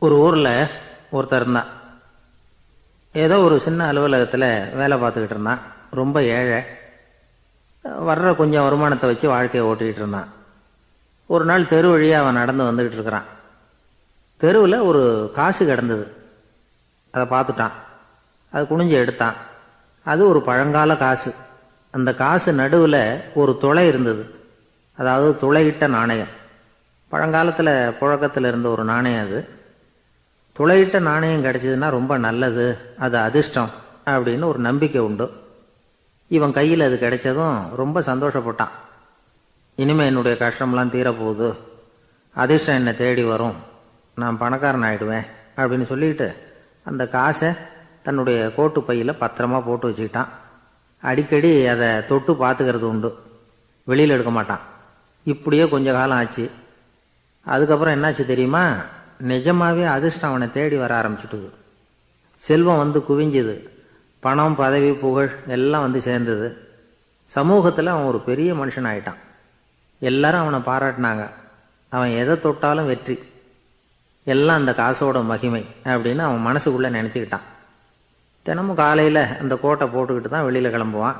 ஒரு ஊரில் ஒருத்தர் இருந்தான். ஏதோ ஒரு சின்ன அலுவலகத்தில் வேலை பார்த்துக்கிட்டு இருந்தான். ரொம்ப ஏழை. வர்ற கொஞ்சம் வருமானத்தை வச்சு வாழ்க்கையை ஓட்டிக்கிட்டு இருந்தான். ஒரு நாள் தெரு வழியாக அவன் நடந்து வந்துக்கிட்டு இருக்கிறான். தெருவில் ஒரு காசு கிடந்தது. அதை பார்த்துட்டான். அது குனிஞ்சு எடுத்தான். அது ஒரு பழங்கால காசு. அந்த காசு நடுவில் ஒரு துளை இருந்தது. அதாவது துளையிட்ட நாணயம். பழங்காலத்தில் புழக்கத்தில் இருந்த ஒரு நாணயம் அது. துளையிட்ட நாணயம் கிடைச்சதுன்னா ரொம்ப நல்லது, அது அதிர்ஷ்டம் அப்படின்னு ஒரு நம்பிக்கை உண்டு. இவன் கையில் அது கிடைச்சதும் ரொம்ப சந்தோஷப்பட்டான். இனிமேல் என்னுடைய கஷ்டம்லாம் தீரப்போகுது, அதிர்ஷ்டம் என்னை தேடி வரும், நான் பணக்காரன் ஆகிடுவேன் அப்படின்னு சொல்லிட்டு அந்த காசை தன்னுடைய கோட்டு பையில் பத்திரமா போட்டு வச்சுக்கிட்டான். அடிக்கடி அதை தொட்டு பார்த்துக்கிறது உண்டு, வெளியில் எடுக்க மாட்டான். இப்படியே கொஞ்ச காலம் ஆச்சு. அதுக்கப்புறம் என்னாச்சு தெரியுமா? நிஜமாவே அதிர்ஷ்டம் அவனை தேடி வர ஆரம்பிச்சுட்டுது. செல்வம் வந்து குவிஞ்சுது. பணம், பதவி, புகழ் எல்லாம் வந்து சேர்ந்தது. சமூகத்தில் அவன் ஒரு பெரிய மனுஷன் ஆயிட்டான். எல்லாரும் அவனை பாராட்டினாங்க. அவன் எதை தொட்டாலும் வெற்றி, எல்லாம் அந்த காசோட மகிமை அப்படின்னு அவன் மனசுக்குள்ளே நினச்சிக்கிட்டான். தினமும் காலையில் அந்த கோட்டை போட்டுக்கிட்டு தான் வெளியில் கிளம்புவான்.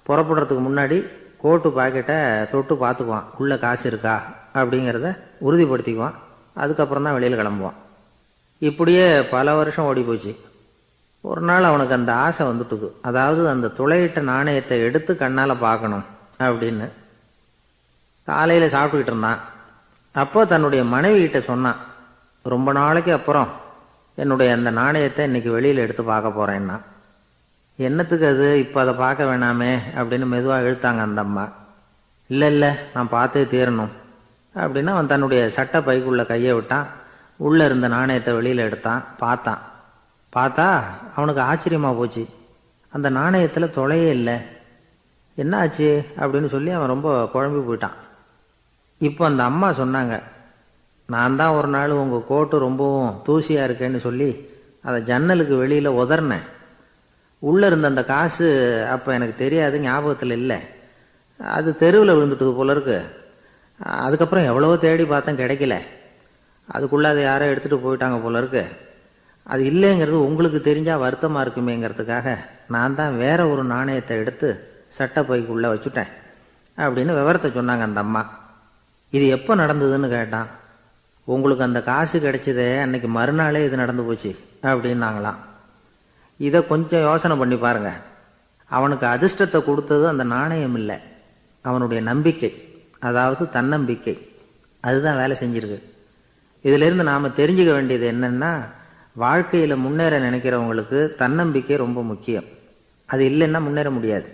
புறப்படுறதுக்கு முன்னாடி கோட்டு பாக்கெட்டை தொட்டு பார்த்துக்குவான், உள்ளே காசு இருக்கா அப்படிங்கிறத உறுதிப்படுத்திக்குவான். அதுக்கப்புறம் தான் வெளியில் கிளம்புவான். இப்படியே பல வருஷம் ஓடி போச்சு. ஒரு நாள் அவனுக்கு அந்த ஆசை வந்துட்டுது. அதாவது அந்த துளையிட்ட நாணயத்தை எடுத்து கண்ணால் பார்க்கணும் அப்படின்னு. காலையில் சாப்பிட்டுக்கிட்டு இருந்தான். அப்போ தன்னுடைய மனைவி கிட்ட சொன்னான், ரொம்ப நாளைக்கு அப்புறம் என்னுடைய அந்த நாணயத்தை இன்னைக்கு வெளியில் எடுத்து பார்க்க போகிறேன்னா. என்னத்துக்கு அது, இப்போ அதை பார்க்க வேணாமே அப்படின்னு மெதுவாக இழுத்தாங்க அந்த அம்மா. இல்லை நான் பார்த்தே தீரணும் அப்படின்னு அவன் தன்னுடைய சட்டை பைக்குள்ளே கையை விட்டான். உள்ளே இருந்த நாணயத்தை வெளியில் எடுத்தான். பார்த்தா அவனுக்கு ஆச்சரியமாக போச்சு. அந்த நாணயத்தில் தொலையே இல்லை. என்ன ஆச்சு அப்படின்னு சொல்லி அவன் ரொம்ப குழம்பி போயிட்டான். இப்போ அந்த அம்மா சொன்னாங்க, நான் தான் ஒரு நாள் உங்கள் கோட்டு ரொம்பவும் தூசியாக இருக்கேன்னு சொல்லி அதை ஜன்னலுக்கு வெளியில் உதறினேன். உள்ளே இருந்த அந்த காசு அப்போ எனக்கு தெரியாது, ஞாபகத்தில் இல்லை. அது தெருவில் விழுந்துட்டது போல இருக்கு. அதுக்கப்புறம் எவ்வளவோ தேடி பார்த்தேன், கிடைக்கல. அதுக்குள்ளே அதை யாரோ எடுத்துகிட்டு போயிட்டாங்க போல இருக்கு. அது இல்லைங்கிறது உங்களுக்கு தெரிஞ்சால் வருத்தமாக இருக்குமேங்கிறதுக்காக நான் தான் வேற ஒரு நாணயத்தை எடுத்து சட்டை பைக்குள்ளே வச்சுட்டேன் அப்படின்னு விவரத்தை சொன்னாங்க அந்த அம்மா. இது எப்போ நடந்ததுன்னு கேட்டான். உங்களுக்கு அந்த காசு கிடைச்சதே அன்னைக்கு மறுநாளே இது நடந்து போச்சு அப்படின்னாங்களாம். இதை கொஞ்சம் யோசனை பண்ணி பாருங்க. அவனுக்கு அதிர்ஷ்டத்தை கொடுத்தது அந்த நாணயம் இல்லை, அவனுடைய நம்பிக்கை, அதாவது தன்னம்பிக்கை. அதுதான் வேலை செஞ்சிருக்கு. இதிலிருந்து நாம் தெரிஞ்சுக்க வேண்டியது என்னன்னா, வாழ்க்கையில் முன்னேற நினைக்கிறவங்களுக்கு தன்னம்பிக்கை ரொம்ப முக்கியம். அது இல்லைன்னா முன்னேற முடியாது.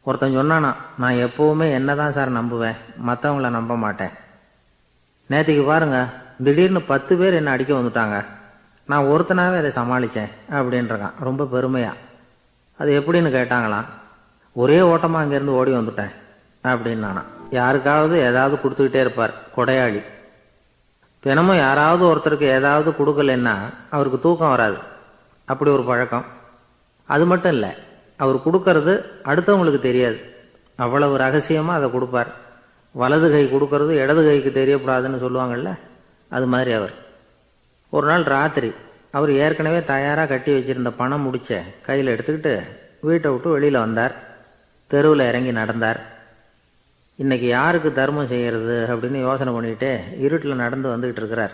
ஒருத்தன் சொன்னானா, நான் எப்போவுமே என்ன தான் சார் நம்புவேன், மற்றவங்கள நம்ப மாட்டேன். நேற்றுக்கு பாருங்க, திடீர்னு 10 பேர் என்னை அடிக்க வந்துட்டாங்க, நான் ஒருத்தனாவே அதை சமாளித்தேன் அப்படின்றான் ரொம்ப பெருமையாக. அது எப்படின்னு கேட்டாங்களாம். ஒரே ஓட்டமாக அங்கேருந்து ஓடி வந்துட்டேன் அப்படின்னானா. யாருக்காவது ஏதாவது கொடுத்துக்கிட்டே இருப்பார், கொடையாளி. தினமும் யாராவது ஒருத்தருக்கு ஏதாவது கொடுக்கலன்னா அவருக்கு தூக்கம் வராது, அப்படி ஒரு பழக்கம். அது மட்டும் இல்லை, அவர் கொடுக்கறது அடுத்தவங்களுக்கு தெரியாது, அவ்வளவு ரகசியமாக அதை கொடுப்பார். வலது கை கொடுக்கறது இடது கைக்கு தெரியக்கூடாதுன்னு சொல்லுவாங்கள்ல, அது மாதிரி அவர். ஒரு நாள் ராத்திரி அவர் ஏற்கனவே தயாராக கட்டி வச்சிருந்த பணம் முடிச்ச கையில் எடுத்துக்கிட்டு வீட்டை விட்டு வெளியில் வந்தார். தெருவில் இறங்கி நடந்தார். இன்னைக்கு யாருக்கு தர்மம் செய்கிறது அப்படின்னு யோசனை பண்ணிக்கிட்டே இருட்டில் நடந்து வந்துக்கிட்டு இருக்கிறார்.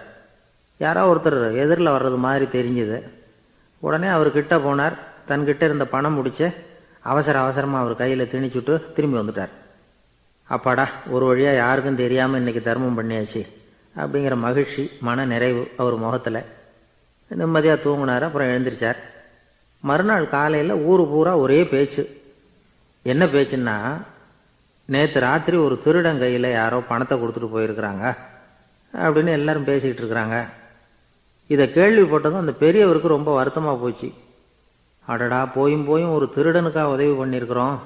யாரோ ஒருத்தர் எதிரில் வர்றது மாதிரி தெரிஞ்சுது. உடனே அவர் கிட்ட போனார். தன்கிட்ட இருந்த பணம் முடிச்ச அவசரமாக அவர் கையில் திணிச்சுட்டு திரும்பி வந்துட்டார். அப்பாடா, ஒரு வழியாக யாருக்கும் தெரியாமல் இன்னைக்கு தர்மம் பண்ணியாச்சு அப்படிங்கிற மகிழ்ச்சி, மன நிறைவு அவர் முகத்தில். நிம்மதியாக தூங்கினார். அப்புறம் எழுந்திரிச்சார். மறுநாள் காலையில் ஊர் பூரா ஒரே பேச்சு. என்ன பேச்சுன்னா, நேற்று ராத்திரி ஒரு திருடன் கையில் யாரோ பணத்தை கொடுத்துட்டு போயிருக்கிறாங்க அப்படின்னு எல்லாரும் பேசிக்கிட்டு இருக்கிறாங்க. இதை கேள்விப்பட்டதும் அந்த பெரியவருக்கு ரொம்ப வருத்தமாக போச்சு. அடடா, போயும் ஒரு திருடனுக்காக உதவி பண்ணியிருக்கிறோம்,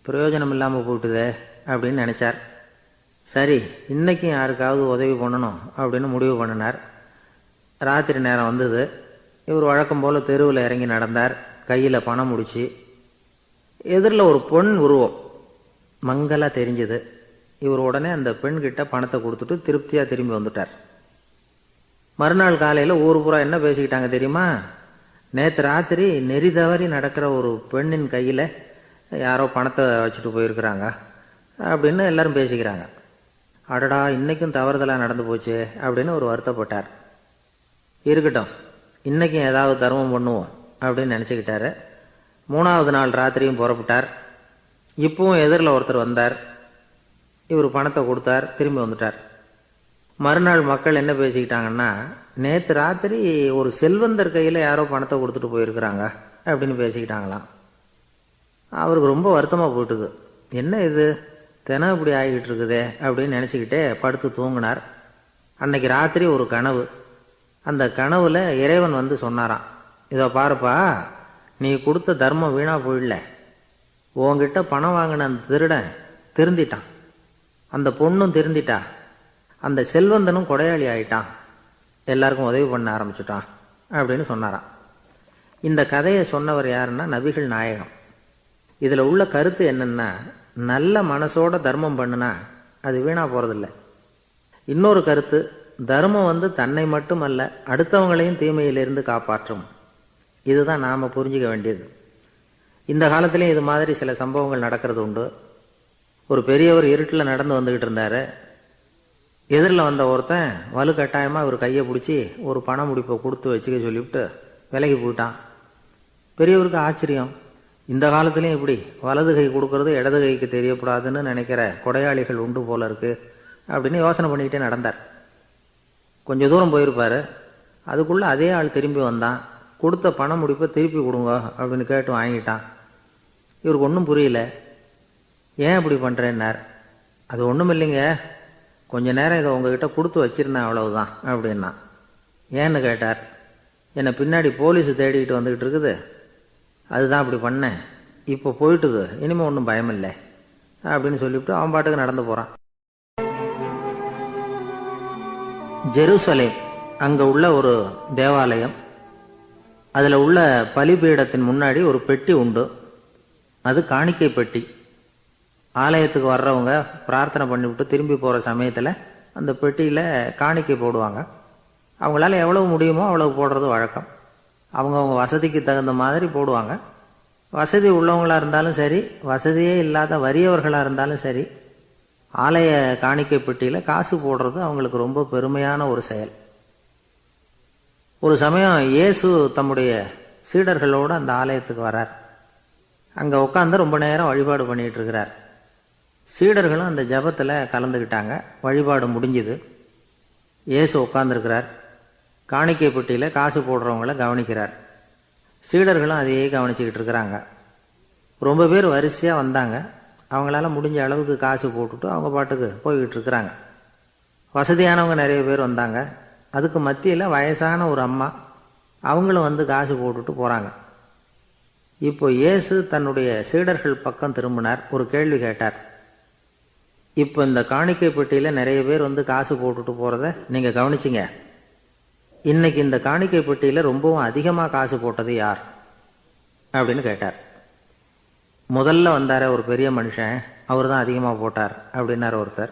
பிரயோஜனம் இல்லாமல் போயிட்டுதே அப்படின்னு நினச்சார். சரி, இன்றைக்கும் யாருக்காவது உதவி பண்ணணும் அப்படின்னு முடிவு பண்ணினார். ராத்திரி நேரம் வந்தது. இவர் வழக்கம் போல் தெருவில் இறங்கி நடந்தார். கையில் பணம் முடிச்சு. எதிரில் ஒரு பொன் உருவம் மங்கலாக தெரிஞ்சது. இவர் உடனே அந்த பெண்கிட்ட பணத்தை கொடுத்துட்டு திருப்தியாக திரும்பி வந்துட்டார். மறுநாள் காலையில் ஊர் பூரா என்ன பேசிக்கிட்டாங்க தெரியுமா? நேற்று ராத்திரி நெறி தவறி நடக்கிற ஒரு பெண்ணின் கையில் யாரோ பணத்தை வச்சுட்டு போயிருக்கிறாங்க அப்படின்னு எல்லாரும் பேசிக்கிறாங்க. அடடா, இன்றைக்கும் தவறுதலாக நடந்து போச்சு அப்படின்னு ஒரு வருத்தப்பட்டார். இருக்கட்டும், இன்றைக்கும் ஏதாவது தர்மம் பண்ணுவோம் அப்படின்னு நினச்சிக்கிட்டாரு. 3வது நாள் ராத்திரியும் புறப்பட்டார். இப்பவும் எதிரில் ஒருத்தர் வந்தார். இவர் பணத்தை கொடுத்தார், திரும்பி வந்துட்டார். மறுநாள் மக்கள் என்ன பேசிக்கிட்டாங்கன்னா, நேற்று ராத்திரி ஒரு செல்வந்தர் கையில் யாரோ பணத்தை கொடுத்துட்டு போயிருக்கிறாங்க அப்படின்னு பேசிக்கிட்டாங்களாம். அவருக்கு ரொம்ப வருத்தமாக போயிட்டுது. என்ன இது தினம் இப்படி ஆகிக்கிட்டு இருக்குதே அப்படின்னு நினச்சிக்கிட்டே படுத்து தூங்கினார். அன்னைக்கு ராத்திரி ஒரு கனவு. அந்த கனவுல இறைவன் வந்து சொன்னாராம், இதோ பாருப்பா, நீ கொடுத்த தர்மம் வீணாக போயிடல. உன்கிட்ட பணம் வாங்கின அந்த திருடன் திருந்திட்டான், அந்த பொண்ணும் திருந்திட்டா, அந்த செல்வந்தனும் கொடையாளி ஆயிட்டான், எல்லாருக்கும் உதவி பண்ண ஆரம்பிச்சுட்டான் அப்படின்னு சொன்னாராம். இந்த கதையை சொன்னவர் யாருன்னா நபிகள் நாயகம். இதில் உள்ள கருத்து என்னன்னா, நல்ல மனசோட தர்மம் பண்ணுனா அது வீணாக போகிறதில்ல. இன்னொரு கருத்து, தர்மம் வந்து தன்னை மட்டுமல்ல அடுத்தவங்களையும் தீமையிலிருந்து காப்பாற்றும். இதுதான் நாம் புரிஞ்சிக்க வேண்டியது. இந்த காலத்திலையும் இது மாதிரி சில சம்பவங்கள் நடக்கிறது உண்டு. ஒரு பெரியவர் இருட்டில் நடந்து வந்துக்கிட்டு இருந்தார். எதிரில் வந்த ஒருத்தன் வலுக்கட்டாயமாக ஒரு கையை பிடிச்சி ஒரு பண முடிப்பை கொடுத்து வச்சுக்க சொல்லிவிட்டு விலகி போயிட்டான். பெரியவருக்கு ஆச்சரியம், இந்த காலத்துலேயும் இப்படி வலது கை கொடுக்கறது இடது கைக்கு தெரியக்கூடாதுன்னு நினைக்கிற கொடையாளிகள் உண்டு போல இருக்கு அப்படின்னு யோசனை பண்ணிக்கிட்டே நடந்தார். கொஞ்சம் தூரம் போயிருப்பார். அதுக்குள்ளே அதே ஆள் திரும்பி வந்தான். கொடுத்த பண முடிப்பை திருப்பி கொடுங்க அப்படின்னு கேட்டு வாங்கிட்டான். இவருக்கு ஒன்றும் புரியல. ஏன் இப்படி பண்ணுறேன்னார். அது ஒன்றும் இல்லைங்க, கொஞ்ச நேரம் இதை உங்ககிட்ட கொடுத்து வச்சிருந்தேன், அவ்வளவுதான் அப்படின்னா. ஏன்னு கேட்டார். என்னை பின்னாடி போலீஸு தேடிக்கிட்டு வந்துக்கிட்டு இருக்குது, அதுதான் அப்படி பண்ணேன், இப்போ போயிட்டுது, இனிமேல் ஒன்றும் பயமில்லை அப்படின்னு சொல்லிவிட்டு அவன் பாட்டுக்கு நடந்து போகிறான். ஜெருசலேம் அங்கே உள்ள ஒரு தேவாலயம். அதில் உள்ள பலிபீடத்தின் முன்னாடி ஒரு பெட்டி உண்டு. அது காணிக்கை பெட்டி. ஆலயத்துக்கு வர்றவங்க பிரார்த்தனை பண்ணிவிட்டு திரும்பி போகிற சமயத்தில் அந்த பெட்டியில் காணிக்கை போடுவாங்க. அவங்களால எவ்வளவு முடியுமோ அவ்வளவு போடுறது வழக்கம். அவங்கவுங்க வசதிக்கு தகுந்த மாதிரி போடுவாங்க. வசதி உள்ளவங்களாக இருந்தாலும் சரி, வசதியே இல்லாத வறியவர்களாக இருந்தாலும் சரி, ஆலய காணிக்கை பெட்டியில் காசு போடுறது அவங்களுக்கு ரொம்ப பெருமையான ஒரு செயல். ஒரு சமயம் இயேசு தம்முடைய சீடர்களோடு அந்த ஆலயத்துக்கு வரார். அங்கே உட்காந்து ரொம்ப நேரம் வழிபாடு பண்ணிகிட்டு இருக்கிறார். சீடர்களும் அந்த ஜபத்தில் கலந்துக்கிட்டாங்க. வழிபாடு முடிஞ்சுது. இயேசு உட்காந்துருக்கிறார். காணிக்கை பெட்டியில் காசு போடுறவங்கள கவனிக்கிறார். சீடர்களும் அதையே கவனிச்சுக்கிட்டு இருக்கிறாங்க. ரொம்ப பேர் வரிசையாக வந்தாங்க. அவங்களால முடிஞ்ச அளவுக்கு காசு போட்டுட்டு அவங்க பாட்டுக்கு போய்கிட்டு இருக்கிறாங்க. வசதியானவங்க நிறைய பேர் வந்தாங்க. அதுக்கு மத்தியில் வயசான ஒரு அம்மா, அவங்களும் வந்து காசு போட்டுட்டு போகிறாங்க. இப்போ இயேசு தன்னுடைய சீடர்கள் பக்கம் திரும்பினார். ஒரு கேள்வி கேட்டார். இப்போ இந்த காணிக்கை பெட்டியில் நிறைய பேர் வந்து காசு போட்டுட்டு போகிறத நீங்கள் கவனிச்சிங்க. இன்னைக்கு இந்த காணிக்கை பெட்டியில் ரொம்பவும் அதிகமாக காசு போட்டது யார் அப்படின்னு கேட்டார். முதல்ல வந்தார ஒரு பெரிய மனுஷன், அவர் தான் அதிகமாக போட்டார் அப்படின்னார் ஒருத்தர்.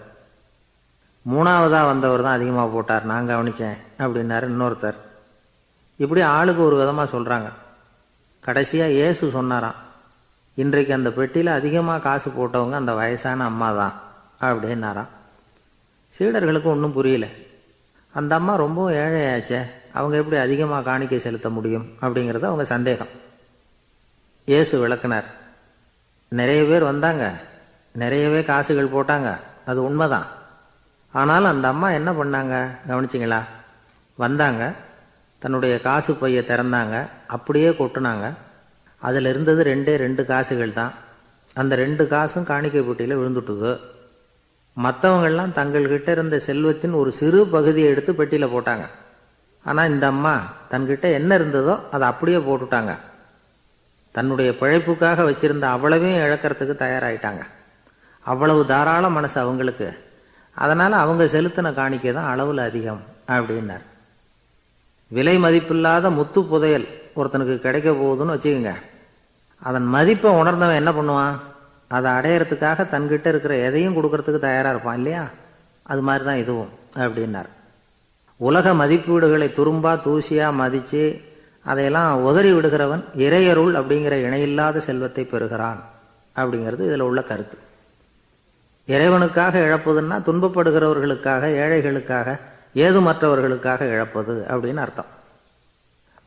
3வதாக வந்தவர் தான் அதிகமாக போட்டார், நான் கவனித்தேன் அப்படின்னாரு இன்னொருத்தர். இப்படி ஆளுக்கு ஒரு விதமாக சொல்கிறாங்க. கடைசியாக இயேசு சொன்னாராம், இன்றைக்கு அந்த பெட்டியில் அதிகமாக காசு போட்டவங்க அந்த வயசான அம்மா தான் அப்படின்னாராம். சீடர்களுக்கு ஒன்றும் புரியல. அந்த அம்மா ரொம்ப ஏழையாச்சே, அவங்க எப்படி அதிகமாக காணிக்கை செலுத்த முடியும் அப்படிங்கிறது அவங்க சந்தேகம். இயேசு விளக்குனார். நிறைய பேர் வந்தாங்க, நிறையவே காசுகள் போட்டாங்க, அது உண்மைதான். ஆனால் அந்த அம்மா என்ன பண்ணாங்க கவனிச்சிங்களா? வந்தாங்க, தன்னுடைய காசு பையை திறந்தாங்க, அப்படியே கொட்டுனாங்க. அதில் இருந்தது 2 காசுகள் தான். அந்த 2 காசும் காணிக்கை பெட்டியில் விழுந்துட்டுது. மற்றவங்கள்லாம் தங்கள்கிட்ட இருந்த செல்வத்தின் ஒரு சிறு பகுதியை எடுத்து பெட்டியில் போட்டாங்க. ஆனால் இந்த அம்மா தன்கிட்ட என்ன இருந்ததோ அதை அப்படியே போட்டுட்டாங்க. தன்னுடைய பிழைப்புக்காக வச்சிருந்த அவ்வளவையும் இழக்கிறதுக்கு தயாராகிட்டாங்க. அவ்வளவு தாராள மனசு அவங்களுக்கு. அதனால் அவங்க செலுத்தின காணிக்கை தான் அளவில் அதிகம் அப்படின்னார். விலை மதிப்பில்லாத முத்து புதையல் ஒருத்தனுக்கு கிடைக்க போகுதுன்னு வச்சுக்கோங்க. அதன் மதிப்பை உணர்ந்தவன் என்ன பண்ணுவான்? அதை அடையிறதுக்காக தன்கிட்ட இருக்கிற எதையும் கொடுக்கறதுக்கு தயாராக இருப்பான் இல்லையா? அது மாதிரி தான் இதுவும் அப்படின்னார். உலக மதிப்பீடுகளை துரும்பா தூசியா மதிச்சு அதையெல்லாம் உதறி விடுகிறவன் இறையருள் அப்படிங்கிற இணையில்லாத செல்வத்தை பெறுகிறான் அப்படிங்கிறது இதில் உள்ள கருத்து. இறைவனுக்காக இழப்பதுன்னா துன்பப்படுகிறவர்களுக்காக, ஏழைகளுக்காக, ஏதுமற்றவர்களுக்காக இழப்பது அப்படின்னு அர்த்தம்.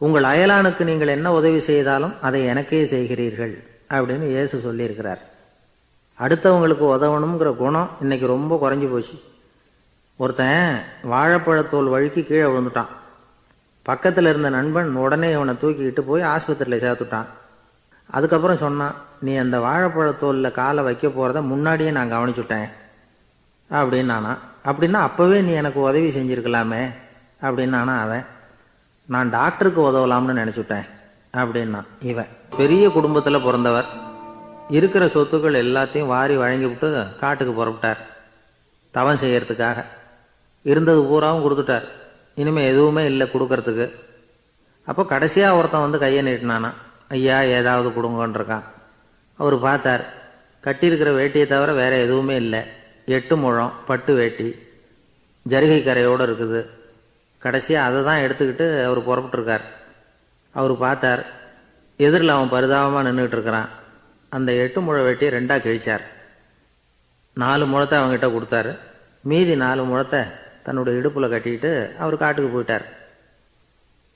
உங்கள் அயலானுக்கு நீங்கள் என்ன உதவி செய்தாலும் அதை எனக்கே செய்கிறீர்கள் அப்படின்னு இயேசு சொல்லியிருக்கிறார். அடுத்தவங்களுக்கு உதவணுங்கிற குணம் இன்னைக்கு ரொம்ப குறைஞ்சி போச்சு. ஒருத்தன் வாழைப்பழத்தோல் வழுக்கி கீழே விழுந்துட்டான். பக்கத்தில் இருந்த நண்பன் உடனே இவனை தூக்கிக்கிட்டு போய் ஆஸ்பத்திரியில் சேர்த்துட்டான். அதுக்கப்புறம் சொன்னான், நீ அந்த வாழைப்பழத்தோலில் காலை வைக்க போகிறத முன்னாடியே நான் கவனிச்சுட்டேன் அப்படின்னானா. அப்படின்னா அப்போவே நீ எனக்கு உதவி செஞ்சுருக்கலாமே அப்படின்னானா அவன். நான் டாக்டருக்கு உதவலாம்னு நினச்சிட்டேன் அப்படின்னா இவன். பெரிய குடும்பத்தில் பிறந்தவர். இருக்கிற சொத்துக்கள் எல்லாத்தையும் வாரி வழங்கிவிட்டு காட்டுக்கு புறப்பட்டார் தவம் செய்யறதுக்காக. இருந்தது பூராவும் கொடுத்துட்டார். இனிமேல் எதுவுமே இல்லை கொடுக்கறதுக்கு. அப்போ கடைசியாக ஒருத்தன் வந்து கையை நீட்டினானா, ஐயா ஏதாவது கொடுங்கன்றிருக்கான். அவர் பார்த்தார், கட்டியிருக்கிற வேட்டியை தவிர வேற எதுவுமே இல்லை. 8 முழம் பட்டு வேட்டி, ஜரிகை கரையோடு இருக்குது. கடைசியாக அதை தான் எடுத்துக்கிட்டு அவர் புறப்பட்டுருக்கார். அவர் பார்த்தார், எதிரில் அவன் பரிதாபமாக நின்றுட்டு இருக்கிறான். அந்த 8 முழ வேட்டியை 2ஆக கிழிச்சார். 4 முழத்தை அவங்ககிட்ட கொடுத்தாரு. மீதி 4 முழத்தை தன்னுடைய இடுப்பில் கட்டிக்கிட்டு அவர் காட்டுக்கு போயிட்டார்.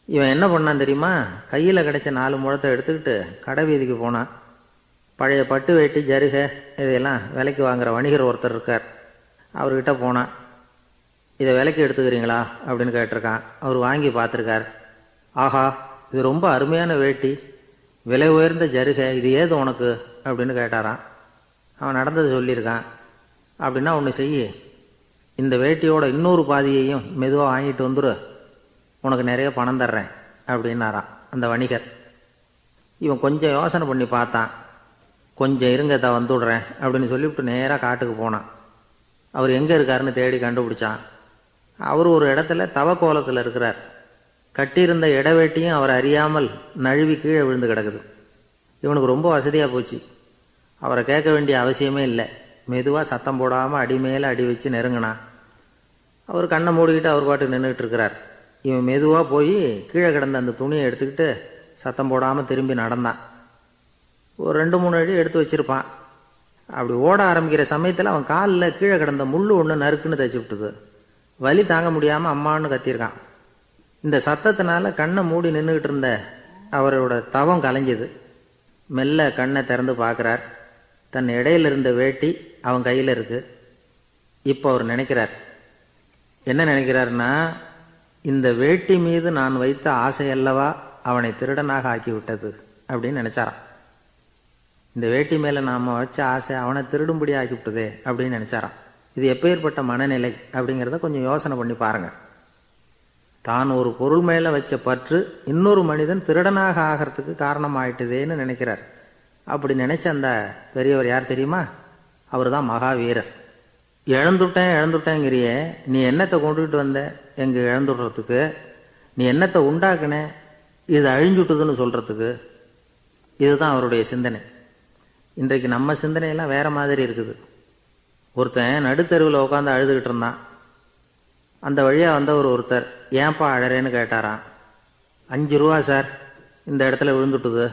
இவன் என்ன பண்ணான் தெரியுமா? கையில் கிடைச்ச 4 முழத்தை எடுத்துக்கிட்டு கடை வீதிக்கு போனான். பழைய பட்டு வேட்டி, ஜருகை இதையெல்லாம் விலைக்கு வாங்குகிற வணிகர் ஒருத்தர் இருக்கார். அவர்கிட்ட போனான். இதை விலைக்கு எடுத்துக்கிறீங்களா அப்படின்னு கேட்டிருக்கான். அவர் வாங்கி பார்த்துருக்கார். ஆஹா, இது ரொம்ப அருமையான வேட்டி, விலை உயர்ந்த ஜருகை, இது ஏது உனக்கு அப்படின்னு கேட்டாரான். அவன் நடந்தது சொல்லியிருக்கான். அப்படின்னா ஒன்று செய்ய, இந்த வேட்டியோட இன்னொரு பாதியையும் மெதுவாக வாங்கிட்டு வந்துரு, உனக்கு நிறைய பணம் தர்றேன் அப்படின்னாரான் அந்த வணிகர். இவன் கொஞ்சம் யோசனை பண்ணி பார்த்தான். கொஞ்சம் இருங்க, தான் வந்துவிடுறேன் அப்படின்னு சொல்லிவிட்டு நேராக காட்டுக்கு போனான். அவர் எங்கே இருக்காருன்னு தேடி கண்டுபிடிச்சான். அவர் ஒரு இடத்துல தவக்கோலத்தில் இருக்கிறார். கட்டியிருந்த இடவேட்டியும் அவர் அறியாமல் நழுவி கீழே விழுந்து கிடக்குது. இவனுக்கு ரொம்ப வசதியாக போச்சு. அவரை கேட்க வேண்டிய அவசியமே இல்லை. மெதுவாக சத்தம் போடாமல் அடி மேலே அடி வச்சு நெருங்கினான். அவர் கண்ணை மூடிக்கிட்டு அவர் பாட்டுக்கு நின்றுட்டு இருக்கிறார். இவன் மெதுவாக போய் கீழே கிடந்த அந்த துணியை எடுத்துக்கிட்டு சத்தம் போடாமல் திரும்பி நடந்தான். ஒரு 2-3 அடி எடுத்து வச்சிருப்பான். அப்படி ஓட ஆரம்பிக்கிற சமயத்தில் அவன் காலில் கீழே கிடந்த முள்ளு ஒன்று நறுக்குன்னு தைச்சி விட்டுது. வலி தாங்க முடியாமல் அம்மான்னு கத்தியிருக்கான். இந்த சத்தத்தினால கண்ணை மூடி நின்றுக்கிட்டு இருந்த அவரோட தவம் கலைஞ்சது. மெல்ல கண்ணை திறந்து பார்க்குறார். தன் இடையில இருந்த வேட்டி அவன் கையில் இருக்கு. இப்போ அவர் நினைக்கிறார், என்ன நினைக்கிறாருன்னா, இந்த வேட்டி மீது நான் வைத்த ஆசையல்லவா அவனை திருடனாக ஆக்கி விட்டது அப்படின்னு நினைச்சாராம். இந்த வேட்டி மேலே நாம் வச்ச ஆசை அவனை திருடும்படி ஆக்கிவிட்டதே அப்படின்னு நினைச்சாராம். இது எப்பேற்பட்ட மனநிலை அப்படிங்கிறத கொஞ்சம் யோசனை பண்ணி பாருங்கள். தான் ஒரு பொருள் மேலே வச்ச பற்று இன்னொரு மனிதன் திருடனாக ஆகிறதுக்கு காரணமாயிட்டுதேன்னு நினைக்கிறார். அப்படி நினைச்ச அந்த பெரியவர் யார் தெரியுமா? அவர் தான் மகாவீரர். இழந்துட்டேங்கிறியே, நீ என்னத்தை கொண்டுகிட்டு வந்த எங்க இழந்துடுறதுக்கு? நீ என்னத்தை உண்டாக்குன இது அழிஞ்சுட்டுதுன்னு சொல்றதுக்கு? இதுதான் அவருடைய சிந்தனை. இன்றைக்கு நம்ம சிந்தனையெல்லாம் வேற மாதிரி இருக்குது. ஒருத்தன் நடுத்தெருவில் உட்காந்து அழுதுகிட்டு இருந்தான். அந்த வழியாக வந்தவர் ஒருத்தர், ஏன்பா அழறேன்னு கேட்டாரான். 5 ரூபா சார், இந்த இடத்துல விழுந்துட்டுது,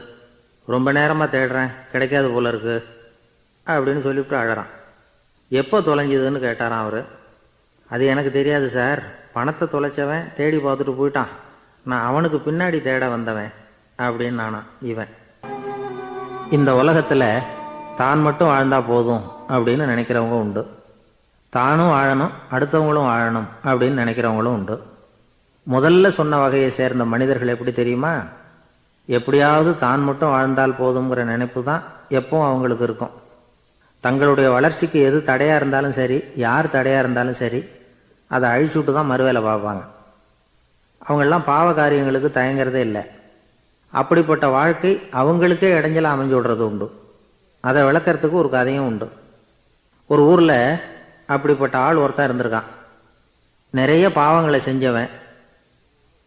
ரொம்ப நேரமாக தேடுறேன், கிடைக்காது போல இருக்கு அப்படின்னு சொல்லிவிட்டு அழறான். எப்போ தொலைஞ்சதுன்னு கேட்டாரான் அவர். அது எனக்கு தெரியாது சார், பணத்தை தொலைச்சவன் தேடி பார்த்துட்டு போயிட்டான், நான் அவனுக்கு பின்னாடி தேட வந்தவன் அப்படின்னு நானான் இவன். இந்த உலகத்தில் தான் மட்டும் வாழ்ந்தா போதும் அப்படின்னு நினைக்கிறவங்க உண்டு. தானும் வாழணும், அடுத்தவங்களும் வாழணும் அப்படின்னு நினைக்கிறவங்களும் உண்டு. முதல்ல சொன்ன வகையை சேர்ந்த மனிதர்கள் எப்படி தெரியுமா? எப்படியாவது தான் மட்டும் வாழ்ந்தால் போதுங்கிற நினைப்பு தான் எப்பவும் அவங்களுக்கு இருக்கும். தங்களுடைய வளர்ச்சிக்கு எது தடையா இருந்தாலும் சரி, யார் தடையா இருந்தாலும் சரி, அதை அழிச்சுட்டு தான் மறுவேலை பார்ப்பாங்க. அவங்கெல்லாம் பாவ காரியங்களுக்கு தயங்குறதே இல்லை. அப்படிப்பட்ட வாழ்க்கை அவங்களுக்கே இடைஞ்சல அமைஞ்சு விடுறது உண்டு. அதை விளக்கறதுக்கு ஒரு கதையும் உண்டு. ஒரு ஊர்ல அப்படிப்பட்ட ஆள் ஒருத்தன் இருந்திருக்கான். நிறைய பாவங்களை செஞ்சவன்.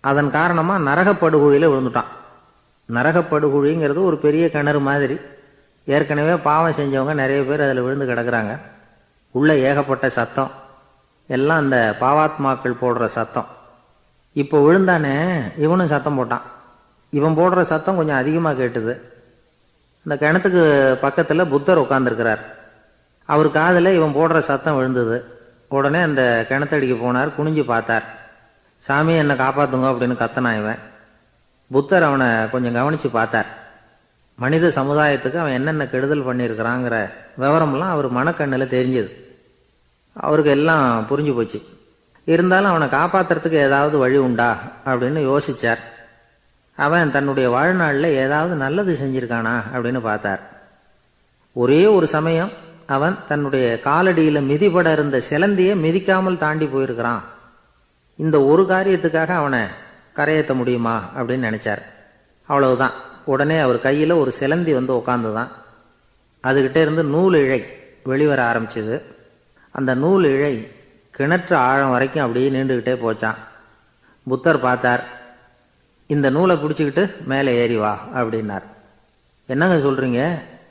அதன் காரணமா நரகப்படுகுழியில விழுந்துட்டான். நரகப்படுகுழிங்கிறது ஒரு பெரிய கிணறு மாதிரி. ஏற்கனவே பாவம் செஞ்சவங்க நிறைய பேர் அதில் விழுந்து கிடக்குறாங்க. உள்ள ஏகப்பட்ட சத்தம், எல்லாம் அந்த பாவாத்மாக்கள் போடுற சத்தம். இப்போ விழுந்தானே இவனும் சத்தம் போட்டான். இவன் போடுற சத்தம் கொஞ்சம் அதிகமாக கேட்டுது. இந்த கிணத்துக்கு பக்கத்தில் புத்தர் உட்காந்துருக்கிறார். அவர் காதில் இவன் போடுற சத்தம் விழுந்தது. உடனே அந்த கிணத்தடிக்கு போனார். குனிஞ்சு பார்த்தார். சாமி என்னை காப்பாற்றுங்க அப்படின்னு கத்தனான் இவன். புத்தர் அவனை கொஞ்சம் கவனித்து பார்த்தார். மனித சமுதாயத்துக்கு அவன் என்னென்ன கெடுதல் பண்ணியிருக்கிறாங்கிற விவரம்லாம் அவர் மனக்கண்ணில் தெரிஞ்சது. அவருக்கு எல்லாம் புரிஞ்சு போச்சு. இருந்தாலும் அவனை காப்பாற்றுறதுக்கு ஏதாவது வழி உண்டா அப்படின்னு யோசித்தார். அவன் தன்னுடைய வாழ்நாளில் ஏதாவது நல்லது செஞ்சிருக்கானா அப்படின்னு பார்த்தார். ஒரே ஒரு சமயம் அவன் தன்னுடைய காலடியில் மிதிபட இருந்த சிலந்தியை மிதிக்காமல் தாண்டி போயிருக்கிறான். இந்த ஒரு காரியத்துக்காக அவனை கரையேற்ற முடியுமா அப்படின்னு நினைச்சார். அவ்வளவுதான். உடனே அவர் கையில் ஒரு சிலந்தி வந்து உட்காந்துதான். அதுகிட்ட இருந்து நூல் இழை வெளிவர ஆரம்பிச்சது. அந்த நூல் இழை கிணற்று ஆழம் வரைக்கும் அப்படியே நீண்டுகிட்டே போச்சான். புத்தர் பார்த்தார். இந்த நூலை பிடிச்சிக்கிட்டு மேலே ஏறி வா அப்படின்னார். என்னங்க சொல்றீங்க,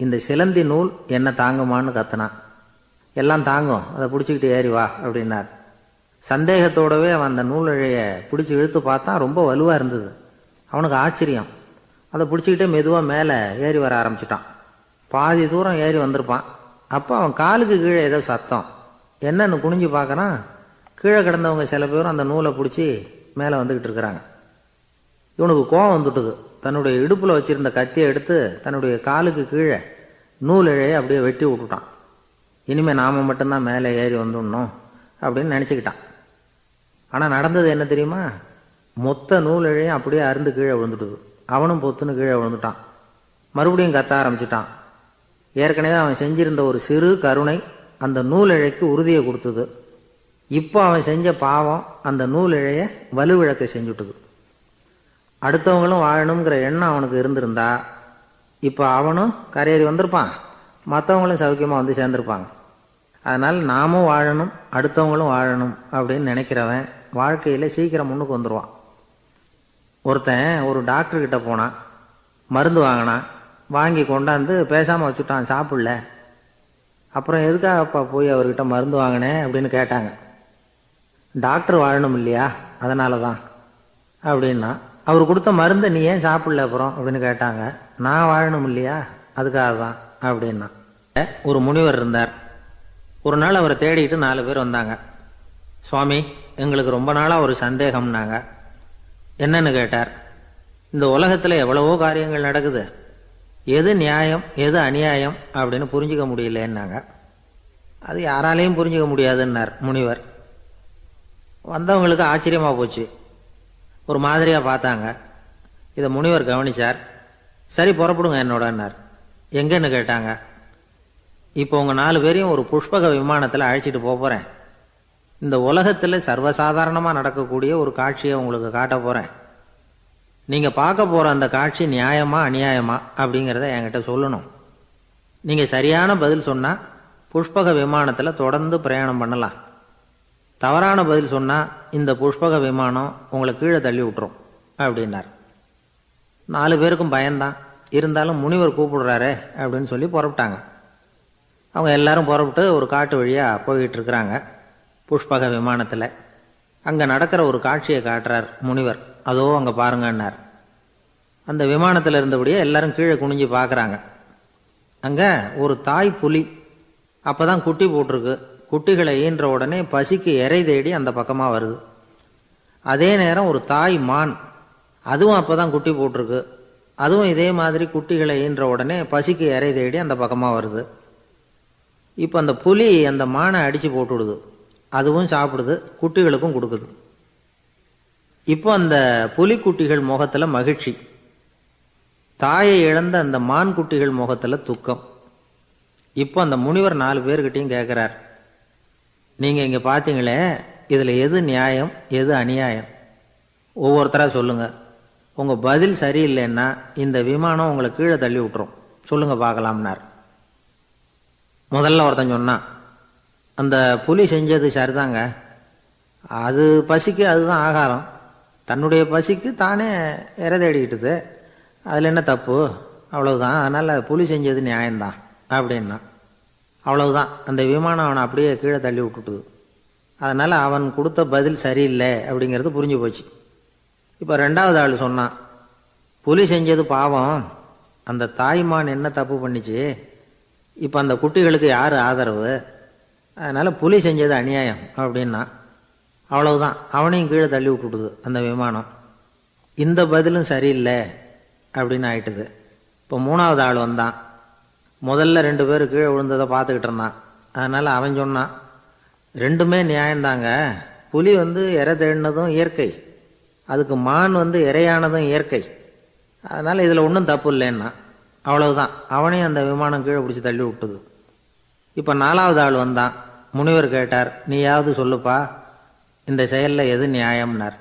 இந்த சிலந்தி நூல் என்ன தாங்குமான்னு கத்துனான். எல்லாம் தாங்கும், அதை பிடிச்சிக்கிட்டு ஏறி வா அப்படின்னார். சந்தேகத்தோடவே அவன் அந்த நூல் இழையை பிடிச்சி இழுத்து பார்த்தான். ரொம்ப வலுவாக இருந்தது. அவனுக்கு ஆச்சரியம். அதை பிடிச்சிக்கிட்டே மெதுவாக மேலே ஏறி வர ஆரம்பிச்சிட்டான். பாதி தூரம் ஏறி வந்திருப்பான். அப்போ அவன் காலுக்கு கீழே ஏதோ சத்தம். என்னன்னு குனிஞ்சு பார்க்கறான். கீழே கிடந்தவங்க சில பேரும் அந்த நூலை பிடிச்சி மேலே வந்துக்கிட்டு இருக்கிறாங்க. இவனுக்கு கோபம் வந்துட்டுது. தன்னுடைய இடுப்பில் வச்சிருந்த கத்தியை எடுத்து தன்னுடைய காலுக்கு கீழே நூல் இழையை அப்படியே வெட்டி விட்டுட்டான். இனிமேல் நாம மட்டும்தான் மேலே ஏறி வந்துடணும் அப்படின்னு நினச்சிக்கிட்டான். ஆனால் நடந்தது என்ன தெரியுமா? மொத்த நூல் இழையும் அப்படியே அருந்து கீழே விழுந்துட்டுது. அவனும் பொத்துன்னு கீழே விழுந்துட்டான். மறுபடியும் கத்த ஆரம்பிச்சிட்டான். ஏற்கனவே அவன் செஞ்சிருந்த ஒரு சிறு கருணை அந்த நூல் இழைக்கு உறுதியை கொடுத்தது. இப்போ அவன் செஞ்ச பாவம் அந்த நூல் இழையை வலுவிழக்க செஞ்சுட்டுது. அடுத்தவங்களும் வாழணுங்கிற எண்ணம் அவனுக்கு இருந்திருந்தா இப்போ அவனும் கரையேறி வந்திருப்பான், மற்றவங்களும் சௌக்கியமாக வந்து சேர்ந்துருப்பாங்க. அதனால் நாமும் வாழணும், அடுத்தவங்களும் வாழணும் அப்படின்னு நினைக்கிறவன் வாழ்க்கையில் சீக்கிரம் முன்னுக்கு வந்துடுவான். ஒருத்தன் ஒரு டாக்டர்கிட்ட போனான். மருந்து வாங்கினான். வாங்கி கொண்டாந்து பேசாமல் வச்சுட்டான், சாப்பிடல. அப்புறம் எதுக்காகப்பா போய் அவர்கிட்ட மருந்து வாங்கினேன் அப்படின்னு கேட்டாங்க. டாக்டர் வாழணும் இல்லையா, அதனால தான் அப்படின்னா. அவர் கொடுத்த மருந்தை நீ ஏன் சாப்பிடல அப்புறம் அப்படின்னு கேட்டாங்க. நான் வாழணும் இல்லையா, அதுக்காக தான் அப்படின்னா. ஒரு முனிவர் இருந்தார். ஒரு நாள் அவரை தேடிட்டு 4 பேர் வந்தாங்க. சுவாமி, எங்களுக்கு ரொம்ப நாளாக ஒரு சந்தேகம்னாங்க. என்னன்னு கேட்டார். இந்த உலகத்தில் எவ்வளவோ காரியங்கள் நடக்குது, எது நியாயம் எது அநியாயம் அப்படின்னு புரிஞ்சிக்க முடியலன்னாங்க. அது யாராலையும் புரிஞ்சிக்க முடியாதுன்னார் முனிவர். வந்தவங்களுக்கு ஆச்சரியமாக போச்சு. ஒரு மாதிரியாக பார்த்தாங்க. இதை முனிவர் கவனிச்சார். சரி புறப்படுங்க என்னோடன்னார். எங்கன்னு கேட்டாங்க. இப்போ உங்கள் 4 பேரையும் ஒரு புஷ்பக விமானத்தில் அழைச்சிட்டு போகிறேன். இந்த உலகத்தில் சர்வசாதாரணமாக நடக்கக்கூடிய ஒரு காட்சியை உங்களுக்கு காட்ட போகிறேன். நீங்கள் பார்க்க போகிற அந்த காட்சி நியாயமா அநியாயமா அப்படிங்கிறத என்கிட்ட சொல்லணும். நீங்கள் சரியான பதில் சொன்னால் புஷ்பக விமானத்தில் தொடர்ந்து பிரயாணம் பண்ணலாம். தவறான பதில் சொன்னால் இந்த புஷ்பக விமானம் உங்களை கீழே தள்ளி விட்டுரும் அப்படின்னார். 4 பேருக்கும் பயந்தான். இருந்தாலும் முனிவர் கூப்பிடுறாரே அப்படின்னு சொல்லி புறப்பட்டாங்க. அவங்க எல்லாரும் புறப்பட்டு ஒரு காட்டு வழியாக போய்கிட்டு இருக்கிறாங்க புஷ்பக விமானத்தில். அங்கே நடக்கிற ஒரு காட்சியை காட்டுறார் முனிவர். அதோ அங்கே பாருங்கன்னார். அந்த விமானத்தில் இருந்தபடியே எல்லாரும் கீழே குனிஞ்சு பார்க்குறாங்க. அங்கே ஒரு தாய் புலி அப்போ தான் குட்டி போட்டிருக்கு. குட்டிகளை ஈன்ற உடனே பசிக்கு இறை தேடி அந்த பக்கமாக வருது. அதே நேரம் ஒரு தாய் மான், அதுவும் அப்போ தான் குட்டி போட்டிருக்கு. அதுவும் இதே மாதிரி குட்டிகளை ஈன்ற உடனே பசிக்கு இறை தேடி அந்த பக்கமாக வருது. இப்போ அந்த புலி அந்த மானை அடித்து போட்டுவிடுது. அதுவும் சாப்பிடுது, குட்டிகளுக்கும் கொடுக்குது. இப்போ அந்த புலிக்குட்டிகள் முகத்தில் மகிழ்ச்சி, தாயை இழந்த அந்த மான் குட்டிகள் முகத்தில் துக்கம். இப்போ அந்த முனிவர் 4 பேர்கிட்டையும் கேட்குறார். நீங்கள் இங்கே பார்த்தீங்களே, இதில் எது நியாயம் எது அநியாயம், ஒவ்வொருத்தராக சொல்லுங்கள். உங்கள் பதில் சரியில்லைன்னா இந்த விமானம் உங்களை கீழே தள்ளி விட்டுரும், சொல்லுங்கள் பார்க்கலாம்னார். முதல்ல ஒருத்தன் சொன்னான், அந்த புலி செஞ்சது சரிதாங்க, அது பசிக்கு அதுதான் ஆகாரம், தன்னுடைய பசிக்கு தானே இறை தேடிக்கிட்டுது, அதில் என்ன தப்பு, அவ்வளவுதான், அதனால் புலி செஞ்சது நியாயம்தான் அப்படின்னா. அவ்வளவுதான், அந்த விமானம் அவனை அப்படியே கீழே தள்ளி விட்டுட்டுது. அதனால் அவன் கொடுத்த பதில் சரியில்லை அப்படிங்கிறது புரிஞ்சு போச்சு. இப்போ ரெண்டாவது ஆள் சொன்னான், புலி செஞ்சது பாவம், அந்த தாய்மான் என்ன தப்பு பண்ணிச்சு, இப்போ அந்த குட்டிகளுக்கு யார் ஆதரவு, அதனால் புலி செஞ்சது அநியாயம் அப்படின்னா. அவ்வளவுதான், அவனையும் கீழே தள்ளி விட்டுடுது அந்த விமானம். இந்த பதிலும் சரியில்லை அப்படின்னு ஆயிட்டுது. இப்போ மூணாவது ஆள் வந்தான். முதல்ல 2 பேர் கீழே விழுந்ததை பார்த்துக்கிட்டு இருந்தான். அதனால் அவன் சொன்னான், ரெண்டுமே நியாயம்தாங்க, புலி இரை தேடினதும் இயற்கை, அதுக்கு மான் இரையானதும் இயற்கை, அதனால் இதில் ஒன்றும் தப்பு இல்லைன்னா. அவ்வளவுதான், அவனையும் அந்த விமானம் கீழே பிடிச்சி தள்ளி விட்டுது. இப்போ நாலாவது ஆள் வந்தான். முனிவர் கேட்டார், நீயாவது சொல்லுப்பா, இந்த செயலில் எது நியாயம்னார்.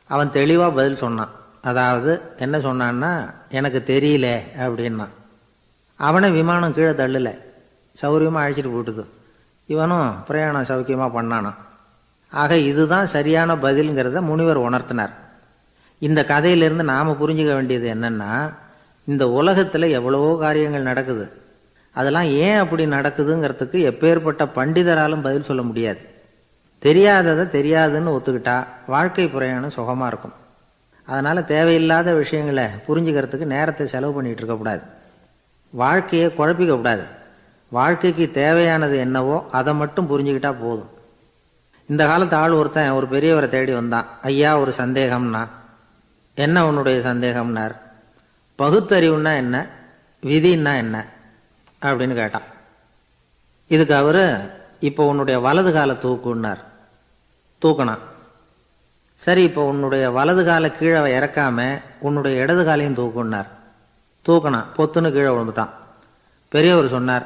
அவன் தெளிவாக பதில் சொன்னான். அதாவது என்ன சொன்னான்னா, எனக்கு தெரியல அப்படின்னா. அவனை விமானம் கீழே தள்ளலை, சௌரியமாக அழைச்சிட்டு போட்டுது. இவனும் பிரயாணம் சௌக்கியமாக பண்ணானான். ஆக இதுதான் சரியான பதிலுங்கிறத முனிவர் உணர்த்தினார். இந்த கதையிலிருந்து நாம் புரிஞ்சுக்க வேண்டியது என்னென்னா, இந்த உலகத்தில் எவ்வளவோ காரியங்கள் நடக்குது, அதெல்லாம் ஏன் அப்படி நடக்குதுங்கிறதுக்கு எப்பேற்பட்ட பண்டிதராலும் பதில் சொல்ல முடியாது. தெரியாததை தெரியாதுன்னு ஒத்துக்கிட்டா வாழ்க்கை பிரயாணம் சுகமாக இருக்கும். அதனால் தேவையில்லாத விஷயங்களை புரிஞ்சுக்கிறதுக்கு நேரத்தை செலவு பண்ணிகிட்டு இருக்கக்கூடாது. வாழ்க்கையை குழப்பிக்கக்கூடாது. வாழ்க்கைக்கு தேவையானது என்னவோ அதை மட்டும் புரிஞ்சுக்கிட்டா போதும். இந்த காலத்து ஆள் ஒருத்தன் ஒரு பெரியவரை தேடி வந்தான். ஐயா, ஒரு சந்தேகம்னா. என்ன உன்னுடைய சந்தேகம்னார். பகுத்தறிவுன்னா என்ன, விதின்னா என்ன அப்படின்னு கேட்டான். இதுக்கு அவர், இப்போ உன்னுடைய வலது காலை தூக்குன்னார். தூக்கினான். சரி, இப்போ உன்னுடைய வலது காலை கீழே இறக்காம உன்னுடைய இடது காலையும் தூக்குன்னார். தூக்கினான். பொத்துன்னு கீழே விழுந்துட்டான். பெரியவர் சொன்னார்,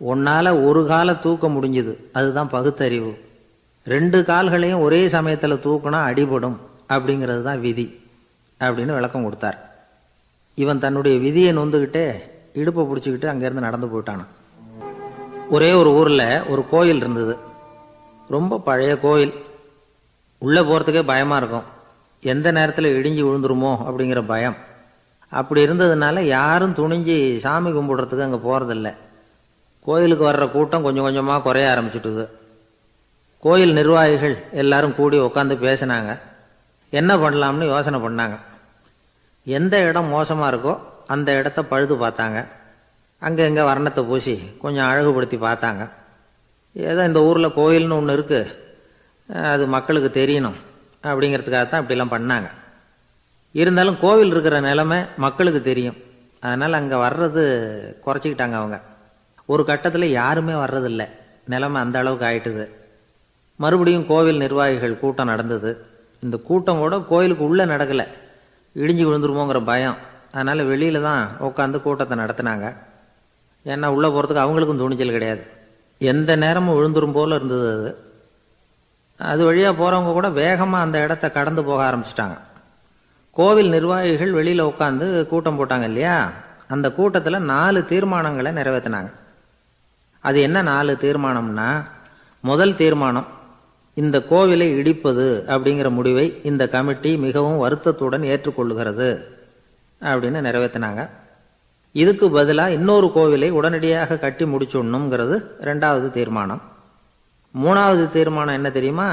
உன்னால் ஒரு காலை தூக்க முடிஞ்சுது, அதுதான் பகுத்தறிவு. 2 கால்களையும் ஒரே சமயத்தில் தூக்குனா அடிபடும், அப்படிங்கிறது தான் விதி அப்படின்னு விளக்கம் கொடுத்தார். இவன் தன்னுடைய விதியை நொந்துக்கிட்டே இடுப்பை பிடிச்சிக்கிட்டு அங்கேருந்து நடந்து போயிட்டானான். ஒரே ஒரு ஊரில் ஒரு கோயில் இருந்தது. ரொம்ப பழைய கோயில். உள்ளே போகிறதுக்கே பயமாக இருக்கும். எந்த நேரத்தில் இடிஞ்சு விழுந்துருமோ அப்படிங்கிற பயம். அப்படி இருந்ததுனால யாரும் துணிஞ்சு சாமி கும்பிடுறதுக்கு அங்கே போகிறதில்ல. கோயிலுக்கு வர்ற கூட்டம் கொஞ்சம் கொஞ்சமாக குறைய ஆரம்பிச்சுட்டுது. கோயில் நிர்வாகிகள் எல்லாரும் கூடி உட்காந்து பேசினாங்க. என்ன பண்ணலாம்னு யோசனை பண்ணாங்க. எந்த இடம் மோசமாக இருக்கோ அந்த இடத்த பழுது பார்த்தாங்க. அங்கே எங்கே வர்ணத்தை பூசி கொஞ்சம் அழகுபடுத்தி பார்த்தாங்க. ஏதோ இந்த ஊரில் கோயில்னு ஒன்று இருக்குது, அது மக்களுக்கு தெரியணும் அப்படிங்கிறதுக்காகத்தான் இப்படிலாம் பண்ணாங்க. இருந்தாலும் கோவில் இருக்கிற நிலைமை மக்களுக்கு தெரியும். அதனால் அங்கே வர்றது குறைச்சிக்கிட்டாங்க அவங்க. ஒரு கட்டத்தில் யாருமே வர்றதில்லை. நிலைமை அந்த அளவுக்கு ஆயிட்டுது. மறுபடியும் கோவில் நிர்வாகிகள் கூட்டம் நடந்தது. இந்த கூட்டம் கூட கோயிலுக்கு உள்ளே நடக்கலை, இடிஞ்சு விழுந்துருமோங்கிற பயம். அதனால் வெளியில் தான் உட்காந்து கூட்டத்தை நடத்தினாங்க. ஏன்னா உள்ளே போகிறதுக்கு அவங்களுக்கும் துணிச்சல் கிடையாது. எந்த நேரமும் விழுந்துரும் போல் இருந்தது அது. அது வழியாக போகிறவங்க கூட வேகமாக அந்த இடத்த கடந்து போக ஆரம்பிச்சிட்டாங்க. கோவில் நிர்வாகிகள் வெளியில் உட்காந்து கூட்டம் போட்டாங்க இல்லையா, அந்த கூட்டத்தில் 4 தீர்மானங்களை நிறைவேற்றினாங்க. அது என்ன 4 தீர்மானம்னா, முதல் தீர்மானம், இந்த கோவிலை இடிப்பது அப்படிங்கிற முடிவை இந்த கமிட்டி மிகவும் வருத்தத்துடன் ஏற்றுக்கொள்ளுகிறது அப்படின்னு நிறைவேற்றினாங்க. இதுக்கு பதிலாக இன்னொரு கோவிலை உடனடியாக கட்டி முடிச்சுடணுங்கிறது 2வது தீர்மானம். 3வது தீர்மானம் என்ன தெரியுமா,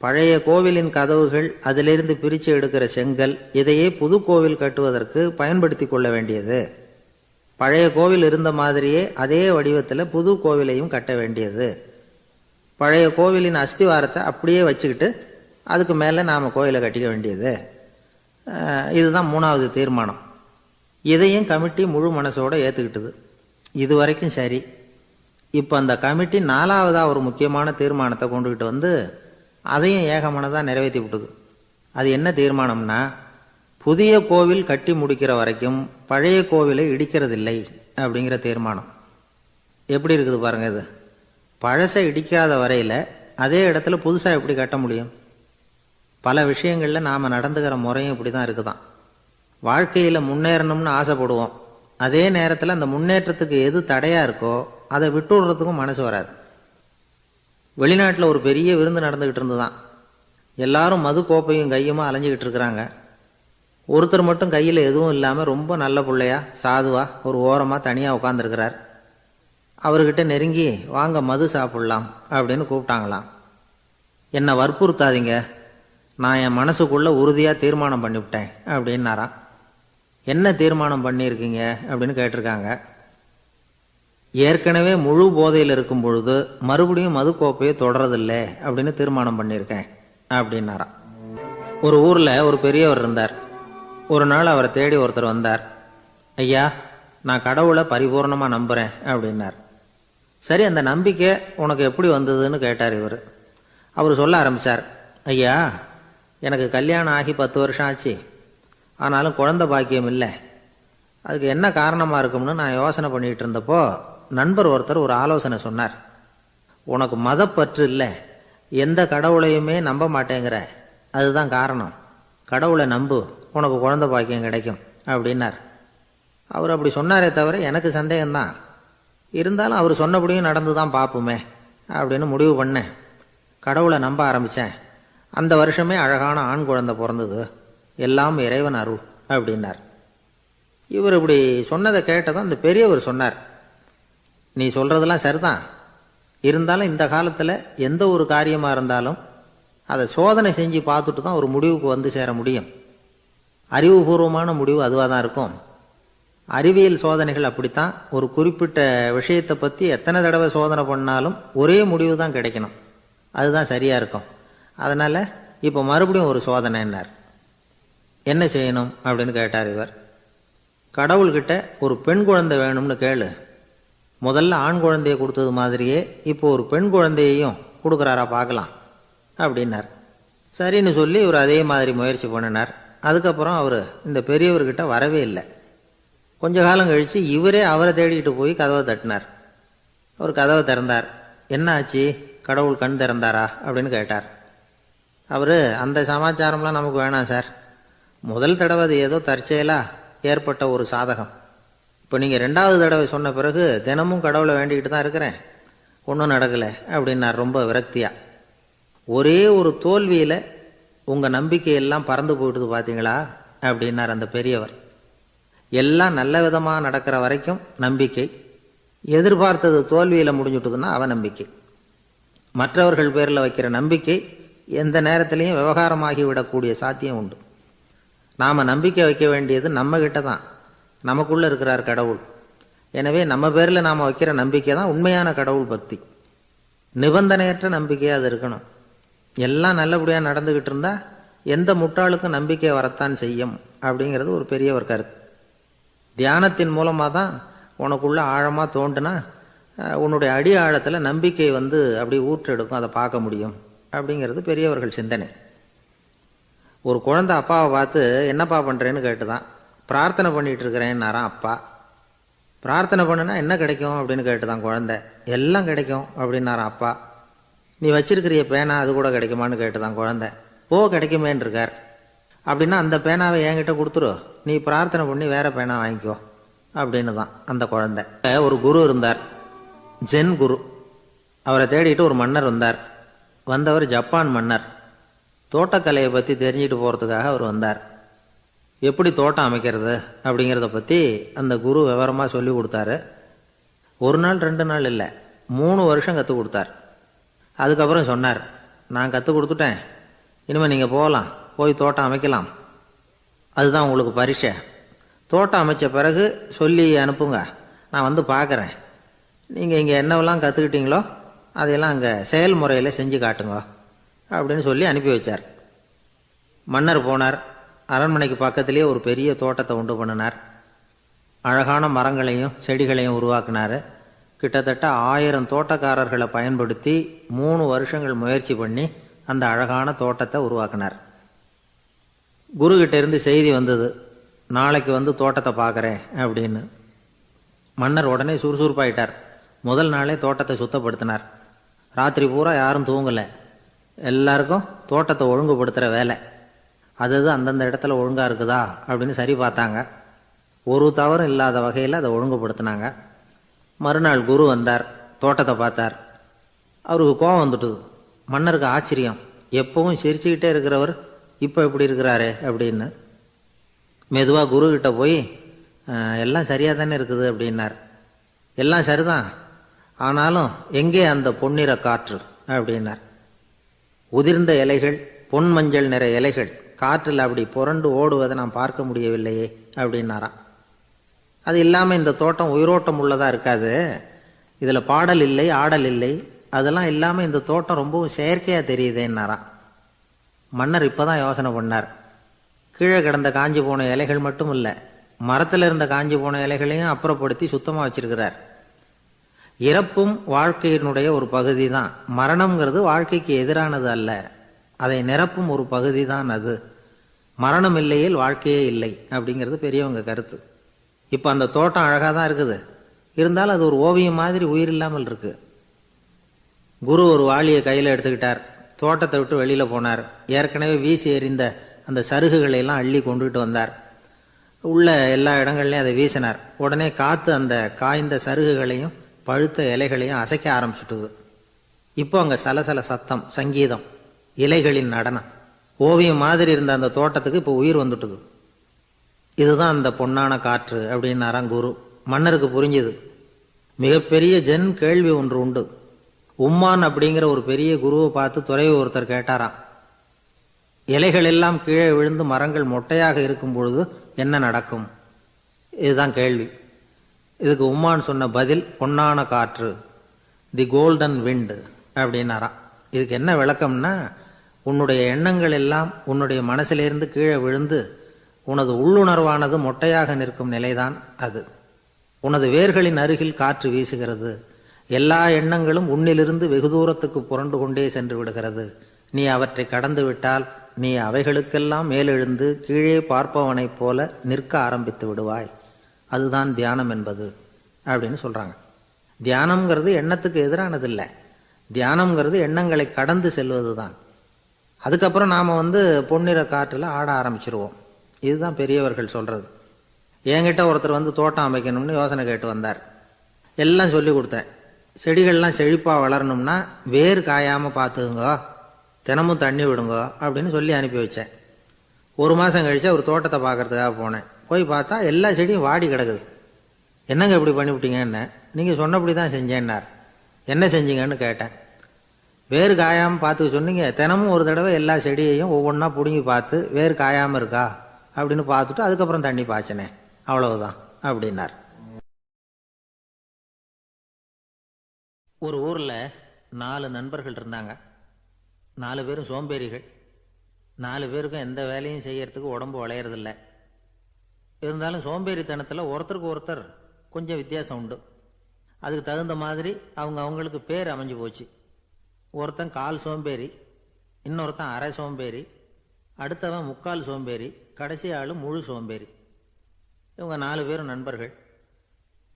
பழைய கோவிலின் கதவுகள், அதிலிருந்து பிரித்து எடுக்கிற செங்கல், இதையே புது கோவில் கட்டுவதற்கு பயன்படுத்தி கொள்ள வேண்டியது. பழைய கோவில் இருந்த மாதிரியே அதே வடிவத்தில் புது கோவிலையும் கட்ட வேண்டியது. பழைய கோவிலின் அஸ்திவாரத்தை அப்படியே வச்சுக்கிட்டு அதுக்கு மேலே நாம் கோயிலை கட்டிக்க வேண்டியது. இதுதான் 3வது தீர்மானம். இதையும் கமிட்டி முழு மனசோடு ஏற்றுக்கிட்டது. இது வரைக்கும் சரி. இப்போ அந்த கமிட்டி 4வதாக ஒரு முக்கியமான தீர்மானத்தை கொண்டுகிட்டு வந்து அதையும் ஏகமனதாக நிறைவேற்றி விட்டது. அது என்ன தீர்மானம்னா, புதிய கோவில் கட்டி முடிக்கிற வரைக்கும் பழைய கோவிலை இடிக்கிறதில்லை அப்படிங்கிற தீர்மானம். எப்படி இருக்குது பாருங்க இது. பழசை இடிக்காத வரையில் அதே இடத்துல புதுசாக எப்படி கட்ட முடியும்? பல விஷயங்களில் நாம் நடந்துக்கிற முறையும் இப்படி தான் இருக்குதான். வாழ்க்கையில் முன்னேறணும்னு ஆசைப்படுவோம். அதே நேரத்தில் அந்த முன்னேற்றத்துக்கு எது தடையாக இருக்கோ அதை விட்டுடுறதுக்கும் மனசு வராது. வெளிநாட்டில் ஒரு பெரிய விருந்து நடந்துக்கிட்டு இருந்துதான். எல்லாரும் மது கோப்பையும் கையுமா அலைஞ்சிக்கிட்டு இருக்கிறாங்க. ஒருத்தர் மட்டும் கையில் எதுவும் இல்லாமல் ரொம்ப நல்ல பிள்ளையா சாதுவா ஒரு ஓரமாக தனியாக உட்காந்துருக்கிறார். அவர்கிட்ட நெருங்கி, வாங்க மது சாப்பிடலாம் அப்படின்னு கூப்பிட்டாங்களாம். என்னை வற்புறுத்தாதீங்க, நான் என் மனசுக்குள்ள உறுதியாக தீர்மானம் பண்ணிவிட்டேன் அப்படின்னாராம். என்ன தீர்மானம் பண்ணியிருக்கீங்க அப்படின்னு கேட்டிருக்காங்க. ஏற்கனவே முழு போதையில் இருக்கும் பொழுது மறுபடியும் மது கோப்பையை தொடரதில்லை அப்படின்னு தீர்மானம் பண்ணியிருக்கேன் அப்படின்னாராம். ஒரு ஊரில் ஒரு பெரியவர் இருந்தார். ஒரு நாள் அவரை தேடி ஒருத்தர் வந்தார். ஐயா, நான் கடவுளை பரிபூர்ணமாக நம்புகிறேன் அப்படின்னார். சரி, அந்த நம்பிக்கை உனக்கு எப்படி வந்ததுன்னு கேட்டார் இவர். அவர் சொல்ல ஆரம்பித்தார். ஐயா, எனக்கு கல்யாணம் ஆகி 10 வருஷம் ஆச்சு. ஆனாலும் குழந்தை பாக்கியம் இல்லை. அதுக்கு என்ன காரணமாக இருக்கும்னு நான் யோசனை பண்ணிகிட்டு இருந்தப்போ நண்பர் ஒருத்தர் ஒரு ஆலோசனை சொன்னார். உனக்கு மதப்பற்று இல்லை, எந்த கடவுளையுமே நம்ப மாட்டேங்கிற, அதுதான் காரணம். கடவுளை நம்பு, உனக்கு குழந்தை பாக்கியம் கிடைக்கும் அப்படின்னார். அவர் அப்படி சொன்னாரே தவிர எனக்கு சந்தேகம்தான். இருந்தாலும் அவர் சொன்னபடியும் நடந்து தான் பார்ப்போமே அப்படின்னு முடிவு பண்ணேன். கடவுளை நம்ப ஆரம்பித்தேன். அந்த வருஷமே அழகான ஆண் குழந்தை பிறந்தது. எல்லாம் இறைவன் அருள் அப்படின்னார். இவர் இப்படி சொன்னதை கேட்டதும் அந்த பெரியவர் சொன்னார், நீ சொல்கிறதெல்லாம் சரிதான். இருந்தாலும் இந்த காலத்தில் எந்த ஒரு காரியமாக இருந்தாலும் அதை சோதனை செஞ்சு பார்த்துட்டு தான் ஒரு முடிவுக்கு வந்து சேர முடியும். அறிவுபூர்வமான முடிவு அதுவாக தான் இருக்கும். அறிவியல் சோதனைகள் அப்படித்தான். ஒரு குறிப்பிட்ட விஷயத்தை பற்றி எத்தனை தடவை சோதனை பண்ணாலும் ஒரே முடிவு தான் கிடைக்கணும். அதுதான் சரியாக இருக்கும். அதனால் இப்போ மறுபடியும் ஒரு சோதனைன்னார். என்ன செய்யணும் அப்படின்னு கேட்டார் இவர். கடவுள்கிட்ட ஒரு பெண் குழந்தை வேணும்னு கேளு. முதல்ல ஆண் குழந்தையை கொடுத்தது மாதிரியே இப்போ ஒரு பெண் குழந்தையையும் கொடுக்குறாரா பார்க்கலாம் அப்படின்னார். சரின்னு சொல்லி இவர் அதே மாதிரி முயற்சி பண்ணினார். அதுக்கப்புறம் அவர் இந்த பெரியவர்கிட்ட வரவே இல்லை. கொஞ்ச காலம் கழித்து இவரே அவரை தேடிக்கிட்டு போய் கதவை தட்டினார். அவர் கதவை திறந்தார். என்ன ஆச்சு, கடவுள் கண் திறந்தாரா அப்படின்னு கேட்டார். அவர், அந்த சமாச்சாரம்லாம் நமக்கு வேணாம் சார். முதல் தடவை அது ஏதோ தற்செயலாக ஏற்பட்ட ஒரு சாதகம். இப்போ நீங்கள் 2வது தடவை சொன்ன பிறகு தினமும் கடவுளை வேண்டிக்கிட்டு தான் இருக்கிறேன், ஒன்றும் நடக்கலை அப்படின்னார் ரொம்ப விரக்தியாக. ஒரே ஒரு தோல்வியில் உங்கள் நம்பிக்கையெல்லாம் பறந்து போயிடுது பார்த்தீங்களா அப்படின்னார் அந்த பெரியவர். எல்லாம் நல்ல விதமாக நடக்கிற வரைக்கும் நம்பிக்கை, எதிர்பார்த்தது தோல்வியில் முடிஞ்சுட்டுதுன்னா அவநம்பிக்கை. மற்றவர்கள் பேரில் வைக்கிற நம்பிக்கை எந்த நேரத்திலையும் விவகாரமாகி விடக்கூடிய சாத்தியம் உண்டு. நாம் நம்பிக்கை வைக்க வேண்டியது நம்மகிட்ட தான். நமக்குள்ளே இருக்கிறார் கடவுள். எனவே நம்ம பேரில் நாம் வைக்கிற நம்பிக்கை தான் உண்மையான கடவுள் பக்தி. நிபந்தனையற்ற நம்பிக்கையாக அது இருக்கணும். எல்லாம் நல்லபடியாக நடந்துக்கிட்டு இருந்தால் எந்த முட்டாளுக்கும் நம்பிக்கை வரத்தான் செய்யும் அப்படிங்கிறது ஒரு பெரிய ஒரு கருத்து. தியானத்தின் மூலமாக தான் உனக்குள்ள ஆழமாக தோண்டுனா உன்னுடைய அடி ஆழத்தில் நம்பிக்கை வந்து அப்படி ஊற்றெடுக்கும், அதை பார்க்க முடியும் அப்படிங்கிறது பெரியவர்கள் சிந்தனை. ஒரு குழந்தை அப்பாவை பார்த்து என்னப்பா பண்ணுறேன்னு கேட்டுதான். பிரார்த்தனை பண்ணிகிட்டு இருக்கிறேன்னாராம் அப்பா. பிரார்த்தனை பண்ணுனா என்ன கிடைக்கும் அப்படின்னு கேட்டுதான் குழந்தை. எல்லாம் கிடைக்கும் அப்படின்னாராம் அப்பா. நீ வச்சிருக்கிறிய பேனா அது கூட கிடைக்குமான்னு கேட்டுதான் குழந்தை. கிடைக்குமேன்னு இருக்கார். அப்படின்னா அந்த பேனாவை என்கிட்ட கொடுத்துரு, நீ பிரார்த்தனை பண்ணி வேற பேனா வாங்கிக்கோ அப்படின்னு தான் அந்த குழந்தை. ஒரு குரு இருந்தார், ஜென் குரு. அவரை தேடிட்டு ஒரு மன்னர் வந்தார். வந்தவர் ஜப்பான் மன்னர். தோட்டக்கலையை பற்றி தெரிஞ்சுட்டு போகிறதுக்காக அவர் வந்தார். எப்படி தோட்டம் அமைக்கிறது அப்படிங்கிறத பற்றி அந்த குரு விவரமாக சொல்லி கொடுத்தாரு. 1 நாள் 2 நாள் இல்லை, 3 வருஷம் கற்றுக் கொடுத்தார். அதுக்கப்புறம் சொன்னார், நான் கற்றுக் கொடுத்துட்டேன், இனிமேல் நீங்கள் போகலாம், போய் தோட்டம் அமைக்கலாம். அதுதான் உங்களுக்கு பரீட்சை. தோட்டம் அமைச்ச பிறகு சொல்லி அனுப்புங்க, நான் வந்து பார்க்குறேன். நீங்கள் இங்கே என்னவெல்லாம் கற்றுக்கிட்டீங்களோ அதையெல்லாம் அங்கே செயல்முறையில் செஞ்சு காட்டுங்க அப்படின்னு சொல்லி அனுப்பி வச்சார். மன்னர் போனார். அரண்மனைக்கு பக்கத்திலேயே ஒரு பெரிய தோட்டத்தை உண்டு பண்ணினார். அழகான மரங்களையும் செடிகளையும் உருவாக்கினார். கிட்டத்தட்ட 1000 தோட்டக்காரர்களை பயன்படுத்தி 3 வருஷங்கள் முயற்சி பண்ணி அந்த அழகான தோட்டத்தை உருவாக்கினார். குருக்கிட்ட இருந்து செய்தி வந்தது, நாளைக்கு வந்து தோட்டத்தை பார்க்குறேன் அப்படின்னு. மன்னர் உடனே சுறுசுறுப்பாயிட்டார். முதல் நாளே தோட்டத்தை சுத்தப்படுத்தினார். ராத்திரி பூரா யாரும் தூங்கலை. எல்லாருக்கும் தோட்டத்தை ஒழுங்குபடுத்துகிற வேலை. அது அந்தந்த இடத்துல ஒழுங்காக இருக்குதா அப்படின்னு சரி பார்த்தாங்க. ஒரு தவறும் இல்லாத வகையில் அதை ஒழுங்குபடுத்தினாங்க. மறுநாள் குரு வந்தார், தோட்டத்தை பார்த்தார். அவருக்கு கோபம் வந்துட்டுது. மன்னருக்கு ஆச்சரியம், எப்பவும் சிரிச்சுக்கிட்டே இருக்கிறவர் இப்போ எப்படி இருக்கிறாரு அப்படின்னு. மெதுவாக குருக்கிட்ட போய் எல்லாம் சரியாக தானே இருக்குது அப்படின்னார். எல்லாம் சரிதான், ஆனாலும் எங்கே அந்த பொன்னிற காற்று அப்படின்னார். உதிர்ந்த இலைகள், பொன் மஞ்சள் நிற இலைகள் காற்றில் அப்படி புரண்டு ஓடுவதை நான் பார்க்க முடியவில்லையே அப்படின்னாராம். அது இல்லாமல் இந்த தோட்டம் உயிரோட்டம் உள்ளதாக இருக்காது, இதில் பாடல் இல்லை ஆடல் இல்லை, அதெல்லாம் இல்லாமல் இந்த தோட்டம் ரொம்பவும் செயற்கையாக தெரியுதுன்னாராம். மன்னர் இப்போ தான் யோசனை பண்ணார். கீழே கிடந்த காஞ்சி போன இலைகள் மட்டும் இல்லை, மரத்தில் இருந்த காஞ்சி போன இலைகளையும் அப்புறப்படுத்தி சுத்தமாக வச்சிருக்கிறார். இறப்பும் வாழ்க்கையினுடைய ஒரு பகுதி தான். மரணம்ங்கிறது வாழ்க்கைக்கு எதிரானது அல்ல, அதை நிரப்பும் ஒரு பகுதி தான் அது. மரணம் இல்லையில் வாழ்க்கையே இல்லை அப்படிங்கிறது பெரியவங்க கருத்து. இப்போ அந்த தோட்டம் அழகாக தான் இருக்குது, இருந்தாலும் அது ஒரு ஓவியம் மாதிரி உயிர் இல்லாமல் இருக்கு. குரு ஒரு வாளியை கையில் எடுத்துக்கிட்டார், தோட்டத்தை விட்டு வெளியில் போனார். ஏற்கனவே வீசி எறிந்த அந்த சருகுகளை எல்லாம் அள்ளி கொண்டுகிட்டு வந்தார். உள்ள எல்லா இடங்கள்லையும் அதை வீசினார். உடனே காற்று அந்த காய்ந்த சருகுகளையும் பழுத்த இலைகளையும் அசைக்க ஆரம்பிச்சுட்டுது. இப்போ அங்கே சலசல சத்தம், சங்கீதம், இலைகளின் நடனம், ஓவியம் மாதிரி இருந்த அந்த தோட்டத்துக்கு இப்போ உயிர் வந்துட்டுது. இதுதான் அந்த பொன்னான காற்று அப்படின்னாராம் குரு. மன்னருக்கு புரிஞ்சுது. மிகப்பெரிய ஜென் கேள்வி ஒன்று உண்டு. உம்மான் அப்படிங்கிற ஒரு பெரிய குருவை பார்த்து துறவி ஒருத்தர் கேட்டாராம், இலைகள் எல்லாம் கீழே விழுந்து மரங்கள் மொட்டையாக இருக்கும் பொழுது என்ன நடக்கும்? இதுதான் கேள்வி. இதுக்கு உம்மான் சொன்ன பதில் பொன்னான காற்று, தி கோல்டன் விண்ட் அப்படின்னாராம். இதுக்கு என்ன விளக்கம்னா, உன்னுடைய எண்ணங்கள் எல்லாம் உன்னுடைய மனசிலிருந்து கீழே விழுந்து உனது உள்ளுணர்வானது மொட்டையாக நிற்கும் நிலைதான் அது. உனது வேர்களின் அருகில் காற்று வீசுகிறது. எல்லா எண்ணங்களும் உன்னிலிருந்து வெகு தூரத்துக்கு புரண்டு கொண்டே சென்று விடுகிறது. நீ அவற்றை கடந்து விட்டால் நீ அவைகளுக்கெல்லாம் மேலெழுந்து கீழே பார்ப்பவனைப் போல நிற்க ஆரம்பித்து விடுவாய். அதுதான் தியானம் என்பது அப்படின்னு சொல்றாங்க. தியானம்ங்கிறது எண்ணத்துக்கு எதிரானதில்லை, தியானம்ங்கிறது எண்ணங்களை கடந்து செல்வது தான். அதுக்கப்புறம் நாம் பொன்னிற காற்றில் ஆட ஆரம்பிச்சிருவோம். இதுதான் பெரியவர்கள் சொல்றது. என்கிட்ட ஒருத்தர் தோட்டம் அமைக்கணும்னு யோசனை கேட்டு வந்தார். எல்லாம் சொல்லி கொடுத்தேன். செடிகள்லாம் செழிப்பாக வளரணும்னா வேர் காயாமல் பார்த்துக்குங்க, தினமும் தண்ணி விடுங்க அப்படின்னு சொல்லி அனுப்பி வச்சேன். ஒரு மாதம் கழிச்சு அவர் தோட்டத்தை பார்க்கறதுக்காக போனேன். போய் பார்த்தா எல்லா செடியும் வாடி கிடக்குது. என்னங்க இப்படி பண்ணிவிட்டீங்கன்னு. நீங்கள் சொன்னபடி தான் செஞ்சேன்னார். என்ன செஞ்சீங்கன்னு கேட்டேன். வேறு காயாமல் பார்த்துக்க சொன்னீங்க, தினமும் ஒரு தடவை எல்லா செடியையும் ஒவ்வொன்றா பிடுங்கி பார்த்து வேறு காயாமல் இருக்கா அப்படின்னு பார்த்துட்டு அதுக்கப்புறம் தண்ணி பாய்ச்சினேன், அவ்வளவுதான் அப்படின்னார். ஒரு ஊரில் 4 நண்பர்கள் இருந்தாங்க. 4 பேரும் சோம்பேறிகள். 4 பேருக்கும் எந்த வேலையும் செய்யறதுக்கு உடம்பு வளையறதில்ல. இருந்தாலும் சோம்பேறித்தனத்தில் ஒருத்தருக்கு ஒருத்தர் கொஞ்சம் வித்தியாசம் உண்டு. அதுக்கு தகுந்த மாதிரி அவங்களுக்கு பேர் அமைஞ்சு போச்சு. ஒருத்தன் கால் சோம்பேறி, இன்னொருத்தன் அரை சோம்பேறி, அடுத்தவன் முக்கால் சோம்பேறி, கடைசி ஆள் முழு சோம்பேறி. இவங்க 4 பேரும் நண்பர்கள்.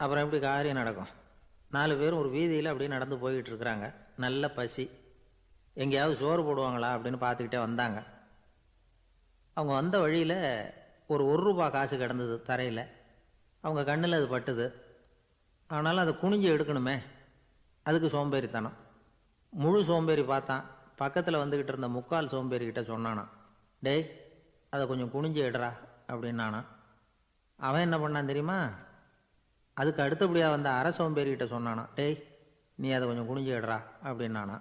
அப்புறம் எப்படி காரியம் நடக்கும்? 4 பேரும் ஒரு வீதியில் அப்படியே நடந்து போய்கிட்டு இருக்கிறாங்க. நல்ல பசி. எங்கேயாவது சோறு போடுவாங்களா அப்படின்னு பார்த்துக்கிட்டே வந்தாங்க. அவங்க வந்த வழியில் ஒரு ரூபா காசு கிடந்தது தரையில். அவங்க கண்ணில் அது பட்டுது. ஆனாலும் அதை குனிஞ்சு எடுக்கணுமே, அதுக்கு சோம்பேறித்தனம். முழு சோம்பேறி பார்த்தான். பக்கத்தில் வந்துக்கிட்டு இருந்த முக்கால் சோம்பேறிக்கிட்ட சொன்னானா, டேய் அதை கொஞ்சம் குனிஞ்சு எடுறா அப்படின்னானா. அவன் என்ன பண்ணான் தெரியுமா? அதுக்கு அடுத்தபடியாக வந்த அரை சோம்பேறிக்கிட்ட சொன்னானா, டேய் நீ அதை கொஞ்சம் குனிஞ்சு எடுறா அப்படின்னானா.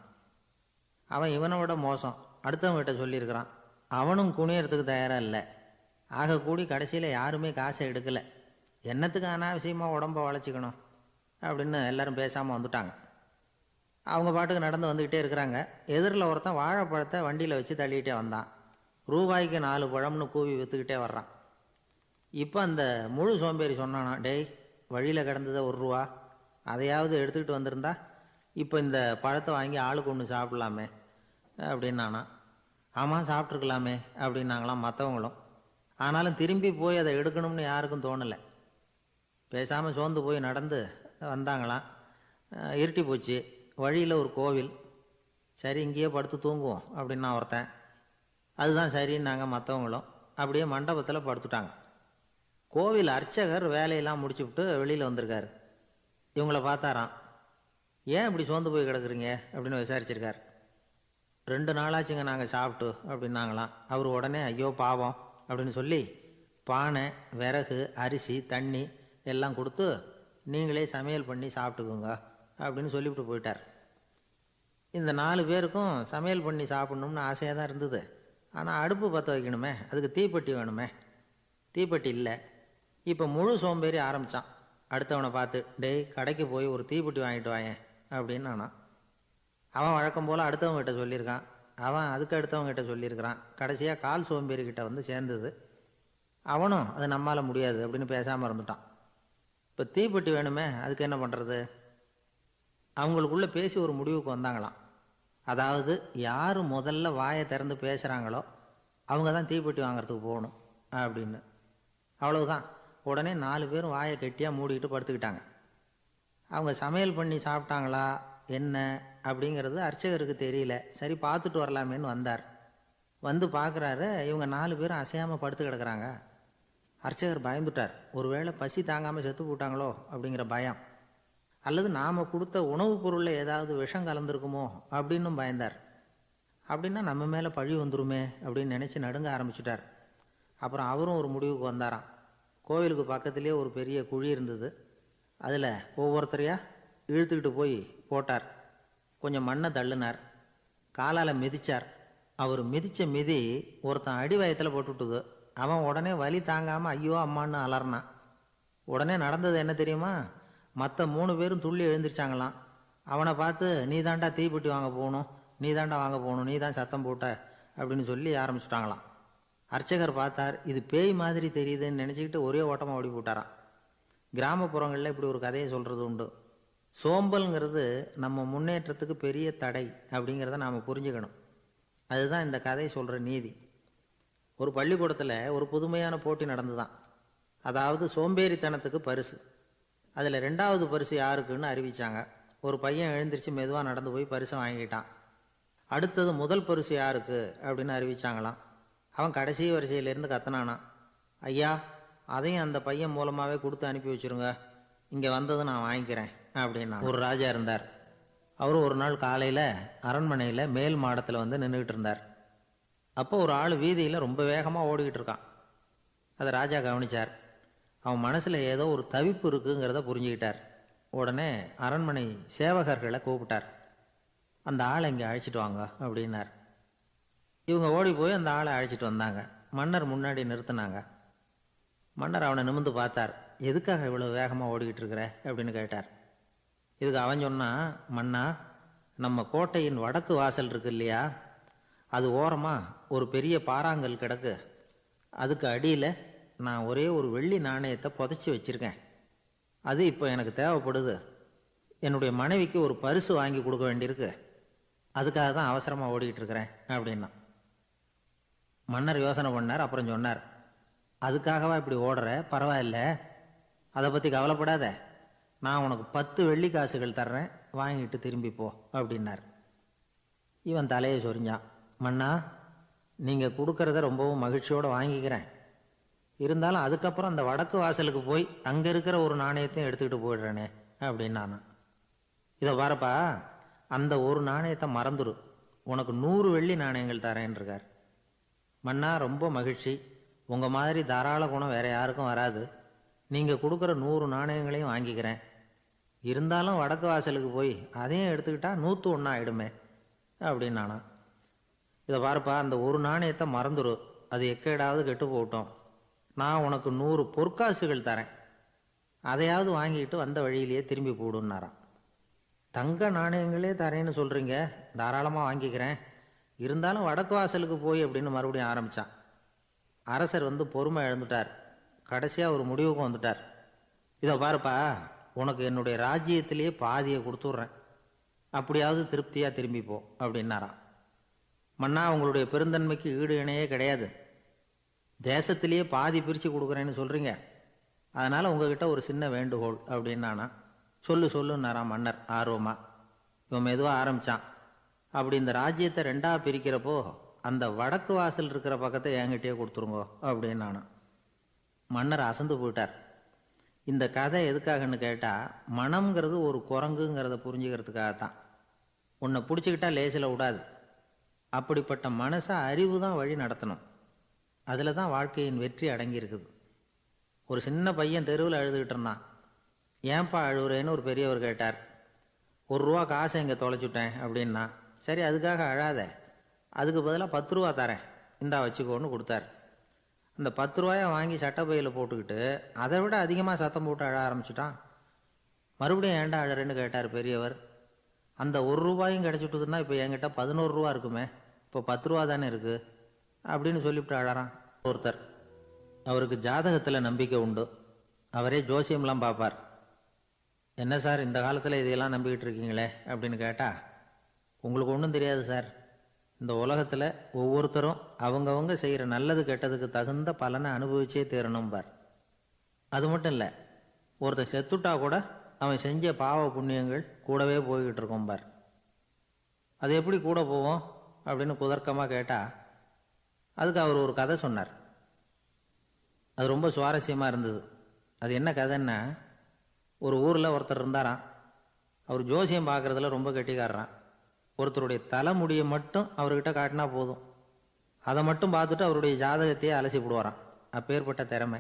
அவன் இவனை விட மோசம், அடுத்தவங்கிட்ட சொல்லியிருக்கிறான். அவனும் குனியறதுக்கு தயாராக இல்லை. ஆக கூடி கடைசியில் யாருமே காசை எடுக்கலை. என்னத்துக்கு அனாவசியமாக உடம்பை வளைச்சிக்கணும் அப்படின்னு எல்லாரும் பேசாமல் வந்துட்டாங்க. அவங்க பாட்டுக்கு நடந்து வந்துக்கிட்டே இருக்கிறாங்க. எதிரில் ஒருத்தன் வாழைப்பழத்தை வண்டியில் வச்சு தள்ளிக்கிட்டே வந்தான். ரூபாய்க்கு 4 பழம்னு கூவி விற்றுக்கிட்டே வர்றான். இப்போ அந்த முழு சோம்பேறி சொன்னானா, டேய் வழியில் கிடந்ததை ரூபா, அதையாவது எடுத்துக்கிட்டு வந்திருந்தா இப்போ இந்த பழத்தை வாங்கி ஆளுக்கு ஒன்று சாப்பிட்லாமே அப்படின்னானா. ஆமாம் சாப்பிட்ருக்கலாமே அப்படின்னாங்களாம் மற்றவங்களும். ஆனாலும் திரும்பி போய் அதை எடுக்கணும்னு யாருக்கும் தோணலை. பேசாமல் சோர்ந்து போய் நடந்து வந்தாங்களாம். இருட்டி போச்சு. வழியில் ஒரு கோவில். சரி இங்கேயே படுத்து தூங்குவோம் அப்படின்னா ஒருத்தன். அதுதான் சரின்னாங்க மற்றவங்களும். அப்படியே மண்டபத்தில் படுத்துட்டாங்க. கோவில் அர்ச்சகர் வேலையெல்லாம் முடிச்சுவிட்டு வெளியில் வந்திருக்காரு. இவங்கள பார்த்தாராம். ஏன் இப்படி சோர்ந்து போய் கிடக்குறீங்க அப்படின்னு விசாரிச்சிருக்கார். 2 நாளாச்சுங்க நாங்கள் சாப்பிட்டு அப்படின்னாங்களாம். அவர் உடனே ஐயோ பாவம் அப்படின்னு சொல்லி பானை, விறகு, அரிசி, தண்ணி எல்லாம் கொடுத்து நீங்களே சமையல் பண்ணி சாப்பிட்டுக்குங்க அப்படின்னு சொல்லிவிட்டு போயிட்டார். இந்த 4 பேருக்கும் சமையல் பண்ணி சாப்பிட்ணும்னு ஆசையாக தான் இருந்தது. ஆனால் அடுப்பு பற்ற வைக்கணுமே, அதுக்கு தீப்பெட்டி வேணுமே, தீப்பெட்டி இல்லை. இப்போ முழு சோம்பேறி ஆரம்பித்தான். அடுத்தவனை பார்த்து, டேய் கடைக்கு போய் ஒரு தீப்பெட்டி வாங்கிட்டு வாயேன் அப்படின்னு நானான். அவன் வழக்கம் போல் அடுத்தவங்ககிட்ட சொல்லியிருக்கான், அவன் அதுக்கு அடுத்தவங்ககிட்ட சொல்லியிருக்கிறான். கடைசியாக கால் சோம்பேறிக்கிட்ட வந்து சேர்ந்தது. அவனும் அது நம்மால் முடியாது அப்படின்னு பேசாமல் இருந்துட்டான். இப்போ தீப்பெட்டி வேணுமே, அதுக்கு என்ன பண்ணுறது? அவங்களுக்குள்ளே பேசி ஒரு முடிவுக்கு வந்தாங்களாம். அதாவது யார் முதல்ல வாயை திறந்து பேசுகிறாங்களோ அவங்க தான் தீப்பெட்டி வாங்கிறதுக்கு போகணும் அப்படின்னு. அவ்வளவுதான். உடனே 4 பேரும் வாயை கெட்டியாக மூடிக்கிட்டு படுத்துக்கிட்டாங்க. அவங்க சமையல் பண்ணி சாப்பிட்டாங்களா என்ன அப்படிங்கிறது அர்ச்சகருக்கு தெரியல. சரி பார்த்துட்டு வரலாமேன்னு வந்தார். வந்து பார்க்குறாரு, இவங்க 4 பேரும் அசையாமல் படுத்து கிடக்குறாங்க. அர்ச்சகர் பயந்துட்டார். ஒருவேளை பசி தாங்காமல் செத்து போட்டாங்களோ அப்படிங்கிற பயம், அல்லது நாம் கொடுத்த உணவுப் பொருளில் ஏதாவது விஷம் கலந்துருக்குமோ அப்படின்னும் பயந்தார். அப்படின்னா நம்ம மேலே பழி வந்துருமே அப்படின்னு நினச்சி நடுங்க ஆரம்பிச்சுட்டார். அப்புறம் அவரும் ஒரு முடிவுக்கு வந்தாராம். கோவிலுக்கு பக்கத்துலேயே ஒரு பெரிய குழி இருந்தது. அதில் ஒவ்வொருத்தரையாக இழுத்துக்கிட்டு போய் போட்டார். கொஞ்சம் மண்ணை தள்ளினார், காலால் மிதித்தார். அவர் மிதித்த மிதி ஒருத்தன் அடி வயத்தில் போட்டுவிட்டுது. அவன் உடனே வலி தாங்காமல் ஐயோ அம்மான்னு அலறினான். உடனே நடந்தது என்ன தெரியுமா? மற்ற 3 பேரும் துள்ளி எழுந்திரிச்சாங்களாம். அவனை பார்த்து, நீ தாண்டா தீப்பெட்டி வாங்க போகணும், நீ தாண்டா வாங்க போகணும், நீ தான் சத்தம் போட்ட அப்படின்னு சொல்லி ஆரம்பிச்சுட்டாங்களாம். அர்ச்சகர் பார்த்தார், இது பேய் மாதிரி தெரியுதுன்னு நினச்சிக்கிட்டு ஒரே ஓட்டமாக ஓடி போட்டாராம். கிராமப்புறங்களில் இப்படி ஒரு கதையை சொல்கிறது உண்டு. சோம்பல்ங்கிறது நம்ம முன்னேற்றத்துக்கு பெரிய தடை அப்படிங்கிறத நாம் புரிஞ்சுக்கணும். அதுதான் இந்த கதை சொல்கிற நீதி. ஒரு பள்ளிக்கூடத்தில் ஒரு புதுமையான போட்டி நடந்துதான். அதாவது சோம்பேறித்தனத்துக்கு பரிசு. அதில் 2வது பரிசு யாருக்குன்னு அறிவித்தாங்க. ஒரு பையன் எழுந்திரிச்சு மெதுவாக நடந்து போய் பரிசை வாங்கிட்டான். அடுத்தது முதல் பரிசு யாருக்கு அப்படின்னு அறிவித்தாங்களாம். அவன் கடைசி வரிசையிலேருந்து கத்தினானான், ஐயா அதையும் அந்த பையன் மூலமாகவே கொடுத்து அனுப்பி வச்சுருங்க, இங்கே வந்தது நான் வாங்கிக்கிறேன் அப்படின்னா. ஒரு ராஜா இருந்தார். அவர் ஒரு நாள் காலையில் அரண்மனையில் மேல் மாடத்தில் வந்து நின்றுக்கிட்டு இருந்தார். அப்போ ஒரு ஆள் வீதியில் ரொம்ப வேகமாக ஓடிக்கிட்டு இருக்கான். அதை ராஜா கவனித்தார். அவன் மனசில் ஏதோ ஒரு தவிப்பு இருக்குங்கிறத புரிஞ்சுக்கிட்டார். உடனே அரண்மனை சேவகர்களை கூப்பிட்டார். அந்த ஆளை இங்கே அழைச்சிட்டு வாங்க அப்படின்னார். இவங்க ஓடி போய் அந்த ஆளை அழைச்சிட்டு வந்தாங்க. மன்னர் முன்னாடி நிறுத்தினாங்க. மன்னர் அவனை நிமிர்ந்து பார்த்தார். எதுக்காக இவ்வளோ வேகமாக ஓடிக்கிட்டு இருக்கிற அப்படின்னு கேட்டார். இதுக்கு அவன் சொன்னான், மன்னா, நம்ம கோட்டையின் வடக்கு வாசல் இருக்கு இல்லையா, அது ஓரமாக ஒரு பெரிய பாறாங்கல் கிடக்கு. அதுக்கு அடியில் நான் ஒரே ஒரு வெள்ளி நாணயத்தை புதைச்சி வச்சுருக்கேன். அது இப்போ எனக்கு தேவைப்படுது. என்னுடைய மனைவிக்கு ஒரு பரிசு வாங்கி கொடுக்க வேண்டியிருக்கு. அதுக்காக தான் அவசரமாக ஓடிக்கிட்டு இருக்கிறேன் அப்படின்னா. மன்னர் யோசனை பண்ணார். அப்புறம் சொன்னார், அதுக்காகவா இப்படி ஓடுற? பரவாயில்ல, அதை பற்றி கவலைப்படாத. நான் உனக்கு 10 வெள்ளி காசுகள் தர்றேன், வாங்கிட்டு திரும்பி போ அப்படின்னார். இவன் தலையை சொரிஞ்சான். மன்னா, நீங்கள் கொடுக்கறத ரொம்பவும் மகிழ்ச்சியோடு வாங்கிக்கிறேன். இருந்தாலும் அதுக்கப்புறம் அந்த வடக்கு வாசலுக்கு போய் அங்கே இருக்கிற ஒரு நாணயத்தையும் எடுத்துக்கிட்டு போயிடுறேனே அப்படின்னு நான். இதை பாருப்பா, அந்த ஒரு நாணயத்தை மறந்துடு, உனக்கு 100 வெள்ளி நாணயங்கள் தரேன் இருக்கார். மன்னா, ரொம்ப மகிழ்ச்சி. உங்கள் மாதிரி தாராள குணம் வேற யாருக்கும் வராது. நீங்கள் கொடுக்குற 100 நாணயங்களையும் வாங்கிக்கிறேன். இருந்தாலும் வடக்கு வாசலுக்கு போய் அதையும் எடுத்துக்கிட்டா 101 ஆகிடுமே அப்படின்னு நானா. இதை பாருப்பா, அந்த ஒரு நாணயத்தை மறந்துடு, அது எக்கேடாவது கெட்டு போட்டோம். நான் உனக்கு 100 பொற்காசுகள் தரேன், அதையாவது வாங்கிட்டு வந்த வழியிலேயே திரும்பி போடுன்னாரான். தங்க நாணயங்களே தரேன்னு சொல்கிறீங்க, தாராளமாக வாங்கிக்கிறேன். இருந்தாலும் வடக்கு வாசலுக்கு போய் அப்படின்னு மறுபடியும் ஆரம்பித்தான். அரசர் வந்து பொறுமை இழந்துட்டார். கடைசியாக ஒரு முடிவுக்கு வந்துட்டார். இதை பாருப்பா, உனக்கு என்னுடைய ராஜ்யத்திலேயே பாதியை கொடுத்துட்றேன், அப்படியாவது திருப்தியாக திரும்பி போ அப்படின்னாரான். மன்னா, உங்களுடைய பெருந்தன்மைக்கு ஈடு இணையே கிடையாது. தேசத்திலேயே பாதி பிரித்து கொடுக்குறேன்னு சொல்கிறீங்க, அதனால் உங்ககிட்ட ஒரு சின்ன வேண்டுகோள் அப்படின்னானா. சொல்லுன்னாராம் மன்னர் ஆர்வமாக. இவன் மெதுவாக ஆரம்பித்தான். அப்படி இந்த ராஜ்யத்தை 2ஆக பிரிக்கிறப்போ அந்த வடக்கு வாசல் இருக்கிற பக்கத்தை என்கிட்டயே கொடுத்துருங்கோ அப்படின்னானா. மன்னர் அசந்து போயிட்டார். இந்த கதை எதுக்காகன்னு கேட்டால், மனம்ங்கிறது ஒரு குரங்குங்கிறத புரிஞ்சுக்கிறதுக்காகத்தான். உன்னை பிடிச்சிக்கிட்டா லேசில் விடாது. அப்படிப்பட்ட மனசை அறிவு தான் வழி நடத்தணும். அதில் தான் வாழ்க்கையின் வெற்றி அடங்கியிருக்குது. ஒரு சின்ன பையன் தெருவில் அழுதுகிட்டு இருந்தான். ஏன்பா அழுகுறேன்னு ஒரு பெரியவர் கேட்டார். ₹1 காசை இங்கே தொலைச்சுட்டேன் அப்படின்னா. சரி, அதுக்காக அழாத, அதுக்கு பதிலாக 10 ரூபா தரேன், இந்தா வச்சுக்கோன்னு கொடுத்தார். அந்த 10 ரூபாயை வாங்கி சட்டப்பையில் போட்டுக்கிட்டு அதை விட அதிகமாக சத்தம் போட்டு அழ ஆரம்பிச்சிட்டான். மறுபடியும் ஏன்டா அழறேன்னு கேட்டார் பெரியவர். அந்த 1 ரூபாயும் கிடச்சிட்டுதுன்னா இப்போ என்கிட்ட 11 ரூபா இருக்குமே, இப்போ 10 ரூபா தானே இருக்குது அப்படின்னு சொல்லிவிட்டு அழறான் ஒருத்தர். அவருக்கு ஜாதகத்தில் நம்பிக்கை உண்டு. அவரே ஜோசியம்லாம் பார்ப்பார். என்ன சார் இந்த காலத்தில் இதையெல்லாம் நம்பிக்கிட்டு இருக்கீங்களே அப்படின்னு கேட்டால், உங்களுக்கு ஒன்றும் தெரியாது சார். இந்த உலகத்தில் ஒவ்வொருத்தரும் அவங்கவங்க செய்கிற நல்லது கெட்டதுக்கு தகுந்த பலனை அனுபவிச்சே தீரணும் பார். அது மட்டும் இல்லை, ஒருத்தர் செத்துட்டா கூட அவன் செஞ்ச பாவ புண்ணியங்கள் கூடவே போய்கிட்டு இருக்கோம் பார். அது எப்படி கூட போவோம் அப்படின்னு குதர்க்கமாக கேட்டால், அதுக்கு அவர் ஒரு கதை சொன்னார். அது ரொம்ப சுவாரஸ்யமாக இருந்தது. அது என்ன கதைன்னா, ஒரு ஊரில் ஒருத்தர் இருந்தாராம். அவர் ஜோசியம் பார்க்குறதுல ரொம்ப கெட்டிக்காரரான். ஒருத்தருடைய தலைமுடியை மட்டும் அவர்கிட்ட காட்டினா போதும், அதை மட்டும் பார்த்துட்டு அவருடைய ஜாதகத்தையே அலசி போடுவாராம். அப்பேற்பட்ட திறமை.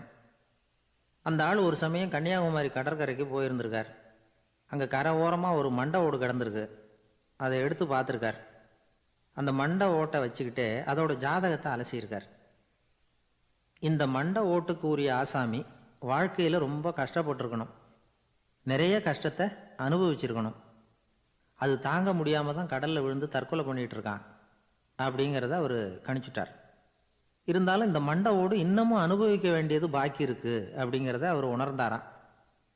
அந்த ஆள் ஒரு சமயம் கன்னியாகுமரி கடற்கரைக்கு போயிருந்திருக்கார். அங்கே கரை ஓரமாக ஒரு மண்டை ஓடு கிடந்திருக்கு. அதை எடுத்து பார்த்துருக்கார். அந்த மண்டை ஓட்டை வச்சுக்கிட்டே அதோட ஜாதகத்தை அலசியிருக்கார். இந்த மண்டை ஓட்டுக்கு உரிய ஆசாமி வாழ்க்கையில் ரொம்ப கஷ்டப்பட்டிருக்கணும், நிறைய கஷ்டத்தை அனுபவிச்சிருக்கணும். அது தாங்க முடியாமல் தான் கடலில் விழுந்து தற்கொலை பண்ணிகிட்டு இருக்கான் அப்படிங்கிறத அவர் கணிச்சுட்டார். இருந்தாலும் இந்த மண்டை ஓடு இன்னமும் அனுபவிக்க வேண்டியது பாக்கி இருக்குது அப்படிங்கிறத அவர் உணர்ந்தாராம்.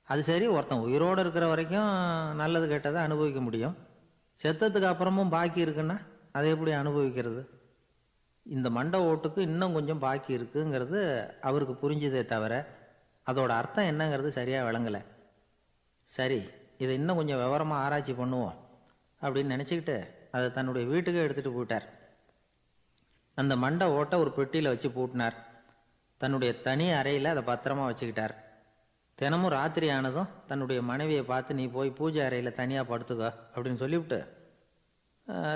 அது சரி, ஒருத்தன் உயிரோடு இருக்கிற வரைக்கும் நல்லது கெட்டதை அனுபவிக்க முடியும், செத்ததுக்கு அப்புறமும் பாக்கி இருக்குன்னா அதை எப்படி அனுபவிக்கிறது? இந்த மண்டை ஓட்டுக்கு இன்னும் கொஞ்சம் பாக்கி இருக்குங்கிறது அவருக்கு புரிஞ்சதே தவிர அதோட அர்த்தம் என்னங்கிறது சரியாக விளங்கலை. சரி, இதை இன்னும் கொஞ்சம் விவரமாக ஆராய்ச்சி பண்ணுவோம் அப்படின்னு நினச்சிக்கிட்டு அதை தன்னுடைய வீட்டுக்கு எடுத்துகிட்டு போயிட்டார். அந்த மண்டை ஓட்டை ஒரு பெட்டியில் வச்சு பூட்டினார். தன்னுடைய தனி அறையில் அதை பத்திரமா வச்சுக்கிட்டார். தினமும் ராத்திரி ஆனதும் தன்னுடைய மனைவியை பார்த்து, நீ போய் பூஜை அறையில் தனியாக படுத்துக்கோ அப்படின்னு சொல்லிவிட்டு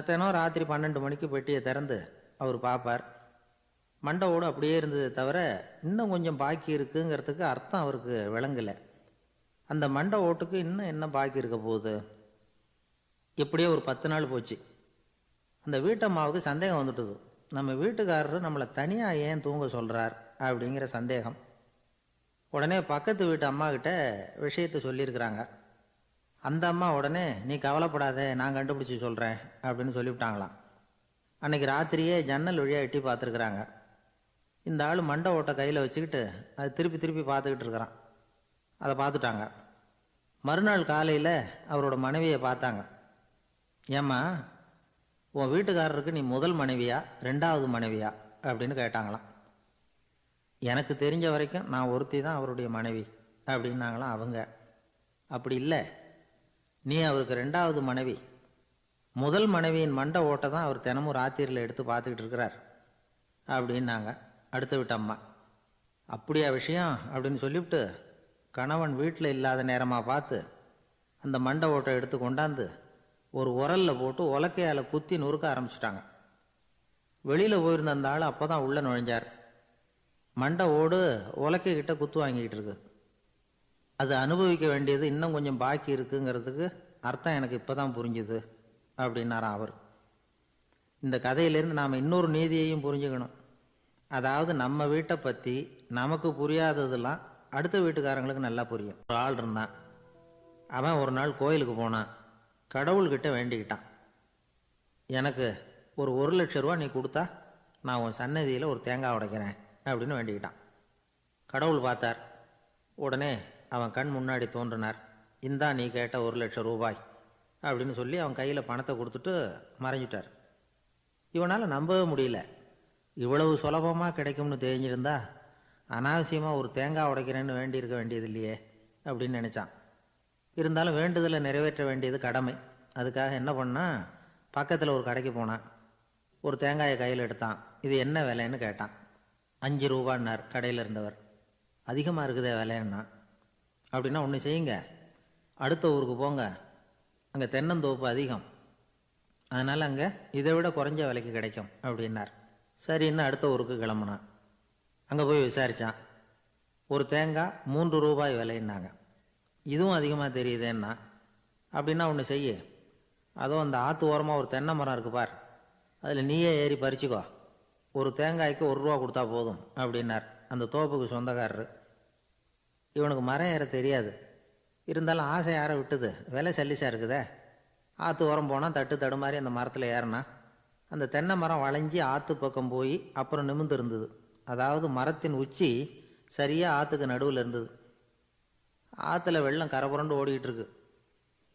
தினம் ராத்திரி 12 மணிக்கு பெட்டியை திறந்து அவர் பார்ப்பார். மண்டை ஓடு அப்படியே இருந்தது தவிர இன்னும் கொஞ்சம் பாக்கி இருக்குங்கிறதுக்கு அர்த்தம் அவருக்கு விளங்கலை. அந்த மண்டை ஓட்டுக்கு இன்னும் என்ன பாக்கி இருக்க போகுது? எப்படியோ ஒரு 10 நாள் போச்சு. அந்த வீட்டம்மாவுக்கு சந்தேகம் வந்துட்டுது. நம்ம வீட்டுக்காரர் நம்மளை தனியாக ஏன் தூங்க சொல்கிறார் அப்படிங்கிற சந்தேகம். உடனே பக்கத்து வீட்டு அம்மா கிட்ட விஷயத்தை சொல்லியிருக்கிறாங்க. அந்த அம்மா உடனே, நீ கவலைப்படாத, நான் கண்டுபிடிச்சி சொல்கிறேன் அப்படின்னு சொல்லிவிட்டாங்களாம். அன்னைக்கு ராத்திரியே ஜன்னல் வழியாக எட்டி பார்த்துருக்குறாங்க. இந்த ஆள் மண்டை ஓட்டை கையில் வச்சுக்கிட்டு அது திருப்பி திருப்பி பார்த்துக்கிட்டு இருக்கிறான். அதை பார்த்துட்டாங்க. மறுநாள் காலையில் அவரோட மனைவியை பார்த்தாங்க. ஏம்மா, உன் வீட்டுக்காரருக்கு நீ முதல் மனைவியா 2வது மனைவியா அப்படின்னு கேட்டாங்களாம். எனக்கு தெரிஞ்ச வரைக்கும் நான் ஒருத்தி தான் அவருடைய மனைவி அப்படின்னாங்களாம் அவங்க. அப்படி இல்லை, நீ அவருக்கு 2வது மனைவி. முதல் மனைவியின் மண்டை ஓட்டை தான் அவர் தினமும் ராத்திரியில் எடுத்து பார்த்துக்கிட்டு இருக்கிறார் அப்படின்னாங்க அடுத்த வீட்டு அம்மா. அப்படியா விஷயம் அப்படின்னு சொல்லிவிட்டு கணவன் வீட்டில் இல்லாத நேரமாக பார்த்து அந்த மண்டை ஓட்டை எடுத்து கொண்டாந்து ஒரு உரலில் போட்டு உலக்கையால் குத்தி நொறுக்க ஆரம்பிச்சிட்டாங்க. வெளியில் போயிருந்த அந்த ஆள் அப்போ தான் உள்ளே நுழைஞ்சார். மண்டை ஓடு உலக்கைக்கிட்ட குத்து வாங்கிக்கிட்டு இருக்கு. அது அனுபவிக்க வேண்டியது இன்னும் கொஞ்சம் பாக்கி இருக்குங்கிறதுக்கு அர்த்தம் எனக்கு இப்போ தான் புரிஞ்சுது அப்படின்னாராம் அவர். இந்த கதையிலேருந்து நாம் இன்னொரு நீதியையும் புரிஞ்சுக்கணும். அதாவது நம்ம வீட்டை பற்றி நமக்கு புரியாததெல்லாம் அடுத்த வீட்டுக்காரங்களுக்கு நல்லா புரியும். ஒரு ஆள் இருந்தான். அவன் ஒரு நாள் கோயிலுக்கு போனான். கடவுள்கிட்ட வேண்டிக்கிட்டான், எனக்கு ஒரு 1,00,000 ரூபா நீ கொடுத்தா நான் உன் சன்னதியில் ஒரு தேங்காய் உடைக்கிறேன் அப்படின்னு வேண்டிக்கிட்டான். கடவுள் பார்த்தார். உடனே அவன் கண் முன்னாடி தோன்றினார். இந்தா நீ கேட்ட 1,00,000 ரூபாய் அப்படின்னு சொல்லி அவன் கையில் பணத்தை கொடுத்துட்டு மறைஞ்சிட்டார். இவனால் நம்பவே முடியல. இவ்வளவு சுலபமாக கிடைக்கும்னு தெரிஞ்சிருந்தா அனாவசியமாக ஒரு தேங்காய் உடைக்கிறேன்னு வேண்டியிருக்க வேண்டியது இல்லையே அப்படின்னு நினச்சான். இருந்தாலும் வேண்டுதலை நிறைவேற்ற வேண்டியது கடமை. அதுக்காக என்ன பண்ணான், பக்கத்தில் ஒரு கடைக்கு போனான். ஒரு தேங்காயை கையில் எடுத்தான். இது என்ன விலைன்னு கேட்டான். 5 ரூபான்னார் கடையில் இருந்தவர். அதிகமாக இருக்குதே விலைன்னா. அப்படின்னா ஒன்று செய்யுங்க, அடுத்த ஊருக்கு போங்க, அங்கே தென்னந்தோப்பு அதிகம், அதனால் அங்கே இதை விட குறைஞ்ச விலைக்கு கிடைக்கும் அப்படின்னார். சரின்னு அடுத்த ஊருக்கு கிளம்புனான். அங்கே போய் விசாரித்தான். ஒரு தேங்காய் 3 ரூபாய் விலைன்னாங்க. இதுவும் அதிகமாக தெரியுதேன்னா. அப்படின்னா ஒன்று செய்ய, அதுவும் அந்த ஆற்று ஓரமாக ஒரு தென்னை மரம் இருக்கு பார், அதில் நீயே ஏறி பறிச்சுக்கோ, ஒரு தேங்காய்க்கு 1 ரூபா கொடுத்தா போதும் அப்படின்னார் அந்த தோப்புக்கு சொந்தக்காரரு. இவனுக்கு மரம் ஏற தெரியாது, இருந்தாலும் ஆசை யார விட்டுது, விலை சல்லிசா இருக்குதே. ஆற்று உரம் போனால் தட்டு தடுமாறி அந்த மரத்தில் ஏறினா அந்த தென்னை மரம் வளைஞ்சி ஆற்று பக்கம் போய் அப்புறம் நிமிர்ந்து இருந்தது. அதாவது மரத்தின் உச்சி சரியாக ஆற்றுக்கு நடுவில் இருந்தது. ஆற்றுல வெள்ளம் கரை புரண்டு ஓடிக்கிட்டு இருக்கு.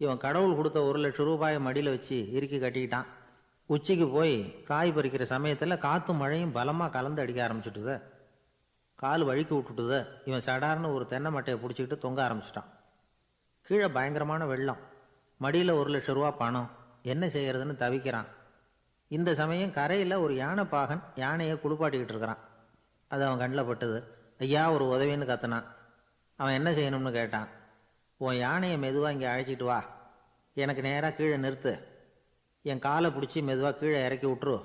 இவன் கடவுள் கொடுத்த 1,00,000 ரூபாயை மடியில் வச்சு இறுக்கி கட்டிக்கிட்டான். உச்சிக்கு போய் காய் பறிக்கிற சமயத்தில் காற்றும் மழையும் பலமாக கலந்து அடிக்க ஆரம்பிச்சுட்டுது. கால் வழுக்கி விட்டுட்டுது. இவன் சடார்னு ஒரு தென்னை மட்டையை பிடிச்சிக்கிட்டு தொங்க ஆரம்பிச்சிட்டான். கீழே பயங்கரமான வெள்ளம், மடியில் 1,00,000 ரூபா பணம், என்ன செய்யறதுன்னு தவிக்கிறான். இந்த சமயம் கரையில் ஒரு யானை பாகன் யானையை குளிப்பாட்டிக்கிட்டு இருக்கிறான். அது அவன் கண்ணில் பட்டுது. ஐயா ஒரு உதவின்னு கத்துனான். அவன் என்ன செய்யணும்னு கேட்டான். உன் யானையை மெதுவாக இங்கே அழைச்சிட்டு வா, எனக்கு நேராக கீழே நிறுத்து, என் காலை பிடிச்சி மெதுவாக கீழே இறக்கி விட்டுரு,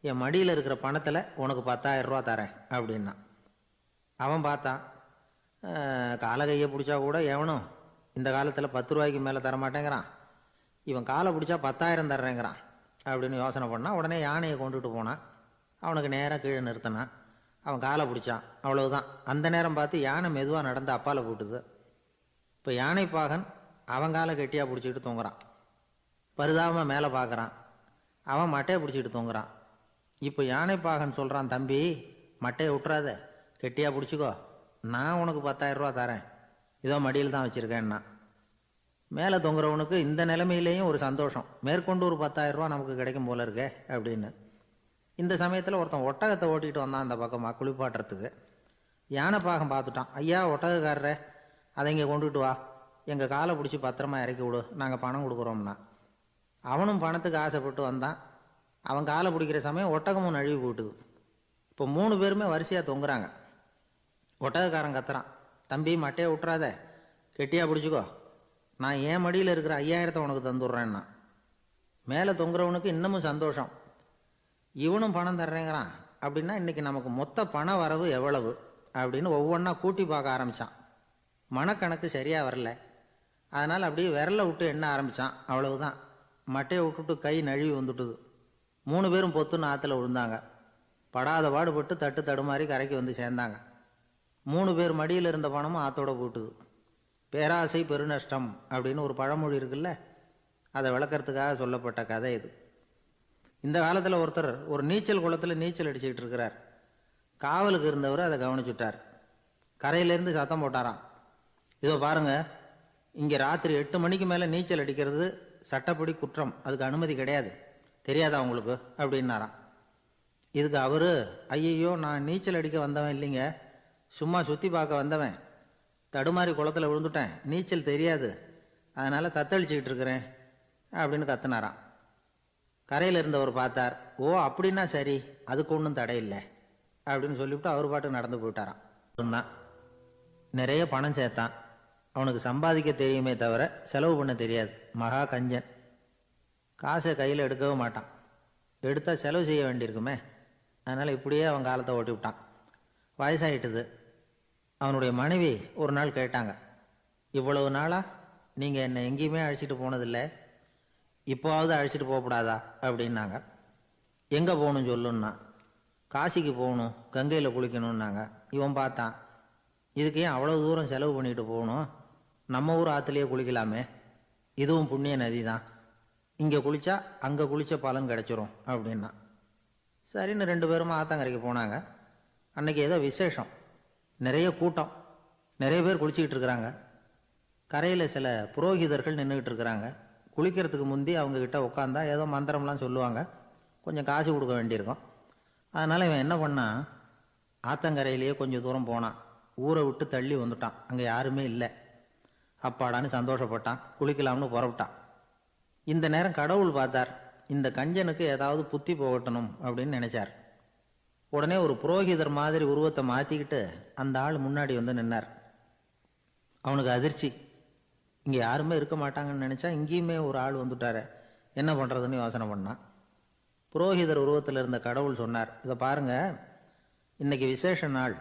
என் மடியில் இருக்கிற பணத்தில் உனக்கு 10,000 ரூபா தரேன் அப்படின்னா. அவன் பார்த்தான், காலை கையை பிடிச்சா கூட எவனும் இந்த காலத்தில் 10 ரூபாய்க்கு மேலே தரமாட்டேங்கிறான், இவன் காலை பிடிச்சா 10,000 தர்றேங்கிறான் அப்படின்னு யோசனை பண்ணான். உடனே யானையை கொண்டுட்டு போனான். அவனுக்கு நேராக கீழே நிறுத்தினான். அவன் காலை பிடிச்சான். அவ்வளவுதான். அந்த நேரம் பார்த்து யானை மெதுவாக நடந்து அப்பால் போட்டுது. இப்போ யானை பாகன் அவன் காலை கெட்டியாக பிடிச்சிக்கிட்டு தொங்குறான். பரிதாபமாக மேலே பார்க்குறான். அவன் மட்டையை பிடிச்சிக்கிட்டு தொங்குறான். இப்போ யானை பாகன் சொல்கிறான், தம்பி மட்டையை விட்டுறாத, கெட்டியாக பிடிச்சிக்கோ, நான் உனக்கு 10,000 ரூபா தரேன், இதோ மடியில் தான் வச்சுருக்கேன்னா. மேலே தொங்குறவனுக்கு இந்த நிலைமையிலேயும் ஒரு சந்தோஷம், மேற்கொண்டு ஒரு 10,000 ரூபா நமக்கு கிடைக்கும் போல இருக்கே அப்படின்னு. இந்த சமயத்தில் ஒருத்தன் ஒட்டகத்தை ஓட்டிகிட்டு வந்தான் அந்த பக்கமாக குளிப்பாட்டுறதுக்கு. யானை பாகம் பார்த்துட்டான். ஐயா ஒட்டகக்காரரே, அதை இங்கே கொண்டுட்டு வா, எங்கள் காலை பிடிச்சி பத்திரமா இறக்கி விடு, நாங்கள் பணம் கொடுக்குறோம்னா. அவனும் பணத்துக்கு ஆசைப்பட்டு வந்தான். அவன் காலை பிடிக்கிற சமயம் ஒட்டகமும் நழுவி போட்டுது. இப்போ 3 பேருமே வரிசையாக தொங்குறாங்க. ஒட்டகக்காரன் கத்துறான், தம்பி மட்டையை விட்டுறாத, கெட்டியாக பிடிச்சிக்கோ, நான் என் மடியில் இருக்கிற 5,000 உனக்கு தந்துடுறேன்னா. மேலே தொங்குறவனுக்கு இன்னமும் சந்தோஷம், இவனும் பணம் தர்றேங்கிறான் அப்படின்னா இன்றைக்கி நமக்கு மொத்த பண வரவு எவ்வளவு அப்படின்னு ஒவ்வொன்றா கூட்டி பார்க்க ஆரம்பித்தான். மனக்கணக்கு சரியாக வரல. அதனால் அப்படியே விரலை விட்டு எண்ண ஆரம்பித்தான். அவ்வளவுதான், மட்டையை விட்டுட்டு கை நழுவி வந்துட்டுது. 3 பேரும் பொத்துன்னு ஆற்றுல விழுந்தாங்க. படாத பாடுபட்டு தட்டு தடுமாறி கரைக்கு வந்து சேர்ந்தாங்க. 3 பேர் மடியில் இருந்த பணமும் ஆற்றோட போட்டுது. பேராசை பெருநஷ்டம் அப்படின்னு ஒரு பழமொழி இருக்குல்ல, அதை விளக்கறதுக்காக சொல்லப்பட்ட கதை இது. இந்த காலத்தில் ஒருத்தர் ஒரு நீச்சல் குளத்தில் நீச்சல் அடிச்சுக்கிட்டு இருக்கிறார். காவலுக்கு இருந்தவர் அதை கவனிச்சுட்டார். கரையிலேருந்து சத்தம் போட்டாராம், இதோ பாருங்க, இங்கே ராத்திரி 8 மணிக்கு மேலே நீச்சல் அடிக்கிறது சட்டப்படி குற்றம், அதுக்கு அனுமதி கிடையாது, தெரியாதா உங்களுக்கு அப்படின்னாராம். இதுக்கு அவரு, ஐயையோ நான் நீச்சல் அடிக்க வந்தவன் இல்லைங்க, சும்மா சுற்றி பார்க்க வந்தவன், தடுமாறி குளத்தில் விழுந்துட்டேன், நீச்சல் தெரியாது, அதனால் தத்தளிச்சுக்கிட்டு இருக்கிறேன் அப்படின்னு கத்துனாராம். கரையில் இருந்தவர் பார்த்தார். ஓ அப்படின்னா சரி, அதுக்கு ஒன்றும் தடை இல்லை அப்படின்னு சொல்லிவிட்டு அவர் பாட்டு நடந்து போயிட்டாராம். சொன்னான், நிறைய பணம் சேர்த்தான், அவனுக்கு சம்பாதிக்க தெரியுமே தவிர செலவு பண்ண தெரியாது, மகா கஞ்சன். காசை கையில் எடுக்கவும் மாட்டான், எடுத்தால் செலவு செய்ய வேண்டியிருக்குமே, அதனால் இப்படியே அவன் காலத்தை ஓட்டி விட்டான். வயசாகிட்டுது. அவனுடைய மனைவி ஒரு நாள் கேட்டாங்க, இவ்வளவு நாளாக நீங்கள் என்னை எங்கேயுமே அழைச்சிட்டு போனதில்லை, இப்போவாவது அழைச்சிட்டு போகக்கூடாதா அப்படின்னாங்க. எங்கே போகணும்னு சொல்லுன்னா. காசிக்கு போகணும், கங்கையில் குளிக்கணும்னாங்க. இவன் பார்த்தான், இதுக்கு ஏன் அவ்வளோ தூரம் செலவு பண்ணிட்டு போகணும், நம்ம ஊர் ஆற்றுலையே குளிக்கலாமே, இதுவும் புண்ணிய நதி தான், இங்கே குளித்தா அங்கே குளித்த பலன் கிடச்சிரும் அப்படின்னா. சரின்னு 2 பேரும் ஆத்தங்கரைக்கு போனாங்க. அன்றைக்கி ஏதோ விசேஷம், நிறைய கூட்டம், நிறைய பேர் குளிச்சுக்கிட்டு இருக்கிறாங்க. கரையில் சில புரோகிதர்கள் நின்றுக்கிட்டு இருக்கிறாங்க. குளிக்கிறதுக்கு முந்தி அவங்கக்கிட்ட உட்காந்தா ஏதோ மந்திரம்லாம் சொல்லுவாங்க, கொஞ்சம் காசு கொடுக்க வேண்டியிருக்கும். அதனால் இவன் என்ன பண்ணான், ஆத்தங்கரையிலேயே கொஞ்சம் தூரம் போனான், ஊரை விட்டு தள்ளி வந்துட்டான், அங்கே யாருமே இல்லை. அப்பாடான்னு சந்தோஷப்பட்டான், குளிக்கலாம்னு புறப்பட்டான். இந்த நேரம் கடவுள் பார்த்தார், இந்த கஞ்சனுக்கு ஏதாவது புத்தி போகட்டணும் அப்படின்னு நினைச்சார். உடனே ஒரு புரோகிதர் மாதிரி உருவத்தை மாற்றிக்கிட்டு அந்த ஆள் முன்னாடி வந்து நின்னார். அவனுக்கு அதிர்ச்சி, இங்கே யாருமே இருக்க மாட்டாங்கன்னு நினச்சா இங்கேயுமே ஒரு ஆள் வந்துட்டார, என்ன பண்ணுறதுன்னு யோசனை பண்ணான். புரோகிதர் உருவத்தில் இருந்த கடவுள் சொன்னார், இதை பாருங்க, இன்னைக்கு விசேஷ நாள்,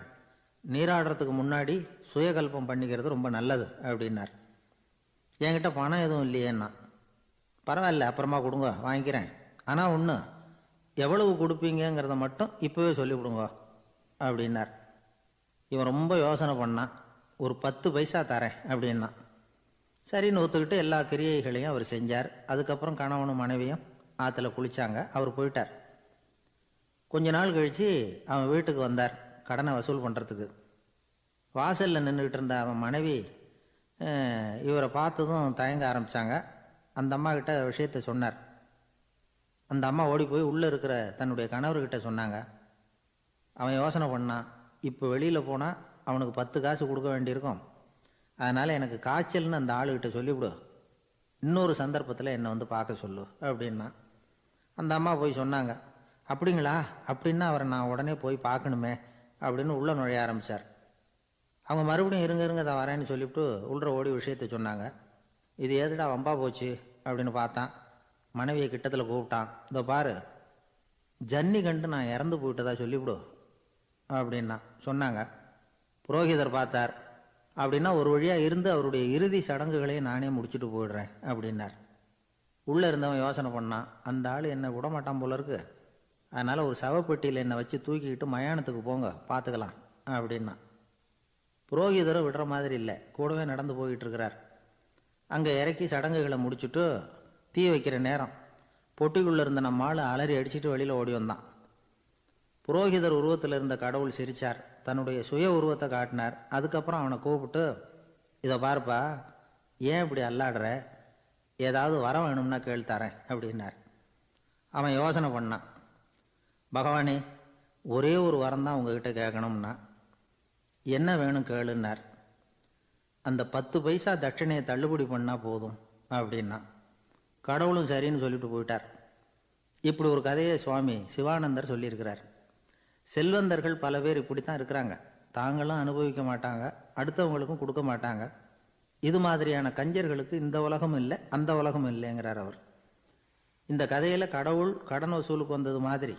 நீராடுறதுக்கு முன்னாடி சுயகல்பம் பண்ணிக்கிறது ரொம்ப நல்லது அப்படின்னார். என்கிட்ட பணம் எதுவும் இல்லையேன்னா. பரவாயில்ல, அப்புறமா கொடுங்க, வாங்கிக்கிறேன், ஆனால் ஒன்று, எவ்வளவு கொடுப்பீங்கிறத மட்டும் இப்போவே சொல்லிவிடுங்க அப்படின்னார். இவன் ரொம்ப யோசனை பண்ணான். ஒரு 10 பைசா தரேன் அப்படின்னா. சரின்னு ஒத்துக்கிட்டு எல்லா கிரியைகளையும் அவர் செஞ்சார். அதுக்கப்புறம் கணவனும் மனைவியும் ஆற்றுல குளிச்சாங்க. அவர் போயிட்டார். கொஞ்ச நாள் கழித்து அவன் வீட்டுக்கு வந்தார் கடனை வசூல் பண்ணுறதுக்கு. வாசலில் நின்றுக்கிட்டு இருந்த அவன் மனைவி இவரை பார்த்ததும் தயங்க ஆரம்பித்தாங்க. அந்த அம்மா கிட்ட விஷயத்தை சொன்னார். அந்த அம்மா ஓடி போய் உள்ளே இருக்கிற தன்னுடைய கணவர்கிட்ட சொன்னாங்க. அவன் யோசனை பண்ணான், இப்போ வெளியில் போனால் அவனுக்கு 10 காசு கொடுக்க வேண்டியிருக்கும், அதனால் எனக்கு காய்ச்சல்னு அந்த ஆளுகிட்ட சொல்லிவிடு, இன்னொரு சந்தர்ப்பத்தில் என்னை வந்து பார்க்க சொல்லு அப்படின்னா. அந்த அம்மா போய் சொன்னாங்க. அப்படிங்களா, அப்படின்னா அவரை நான் உடனே போய் பார்க்கணுமே அப்படின்னு உள்ளே நுழைய ஆரம்பித்தார். அவங்க மறுபடியும் இருங்க தான் வரேன்னு சொல்லிவிட்டு உள்ள ஓடி விஷயத்தை சொன்னாங்க. இது ஏதுடா வம்பா போச்சு அப்படின்னு பார்த்தான். மனைவியை கிட்டத்தில் கூப்பிட்டான். இதோ பாரு, ஜன்னி கண்டு நான் இறந்து போயிட்டதா சொல்லிவிடு அப்படின்னா சொன்னாங்க. புரோகிதர் பார்த்தார். அப்படின்னா ஒரு வழியாக இருந்து அவருடைய இறுதி சடங்குகளையும் நானே முடிச்சுட்டு போயிடுறேன் அப்படின்னார். உள்ளே இருந்தவன் யோசனை பண்ணான், அந்த ஆள் என்னை விடமாட்டான் போல இருக்கு, அதனால் ஒரு சவப்பெட்டியில் என்னை வச்சு தூக்கிக்கிட்டு மயானத்துக்கு போங்க பார்த்துக்கலாம் அப்படின்னா. புரோகிதரும் விடுற மாதிரி இல்லை, கூடவே நடந்து போயிட்டு இருக்கிறார். அங்கே இறக்கி சடங்குகளை முடிச்சுட்டு தீ வைக்கிற நேரம் பொட்டிக்குள்ளே இருந்த நம்ம ஆள் அலறி அடிச்சுட்டு வெளியில் ஓடி வந்தான். புரோகிதர் உருவத்தில் இருந்த கடவுள் சிரித்தார், தன்னுடைய சுய உருவத்தை காட்டினார். அதுக்கப்புறம் அவனை கூப்பிட்டு, இதை பாருப்பா, ஏன் இப்படி அல்லாடுற, ஏதாவது வரம் வேணும்னா கேள்தரேன் அப்படின்னார். அவன் யோசனை பண்ணான். பகவானே, ஒரே ஒரு வரம் தான் உங்ககிட்ட கேட்கணும்னா. என்ன வேணும் கேளுன்னார். அந்த 10 பைசா தட்சணையை தள்ளுபடி பண்ணால் போதும் அப்படின்னா. கடவுளும் சரின்னு சொல்லிட்டு போயிட்டார். இப்படி ஒரு கதையை சுவாமி சிவானந்தர் சொல்லியிருக்கிறார். செல்வந்தர்கள் பல பேர் இப்படித்தான் இருக்கிறாங்க. தாங்களும் அனுபவிக்க மாட்டாங்க, அடுத்தவங்களுக்கும் கொடுக்க மாட்டாங்க. இது மாதிரியான கஞ்சர்களுக்கு இந்த உலகம் இல்லை, அந்த உலகம் இல்லைங்கிறார் அவர். இந்த கதையில் கடவுள் கடன் வசூலுக்கு வந்தது மாதிரி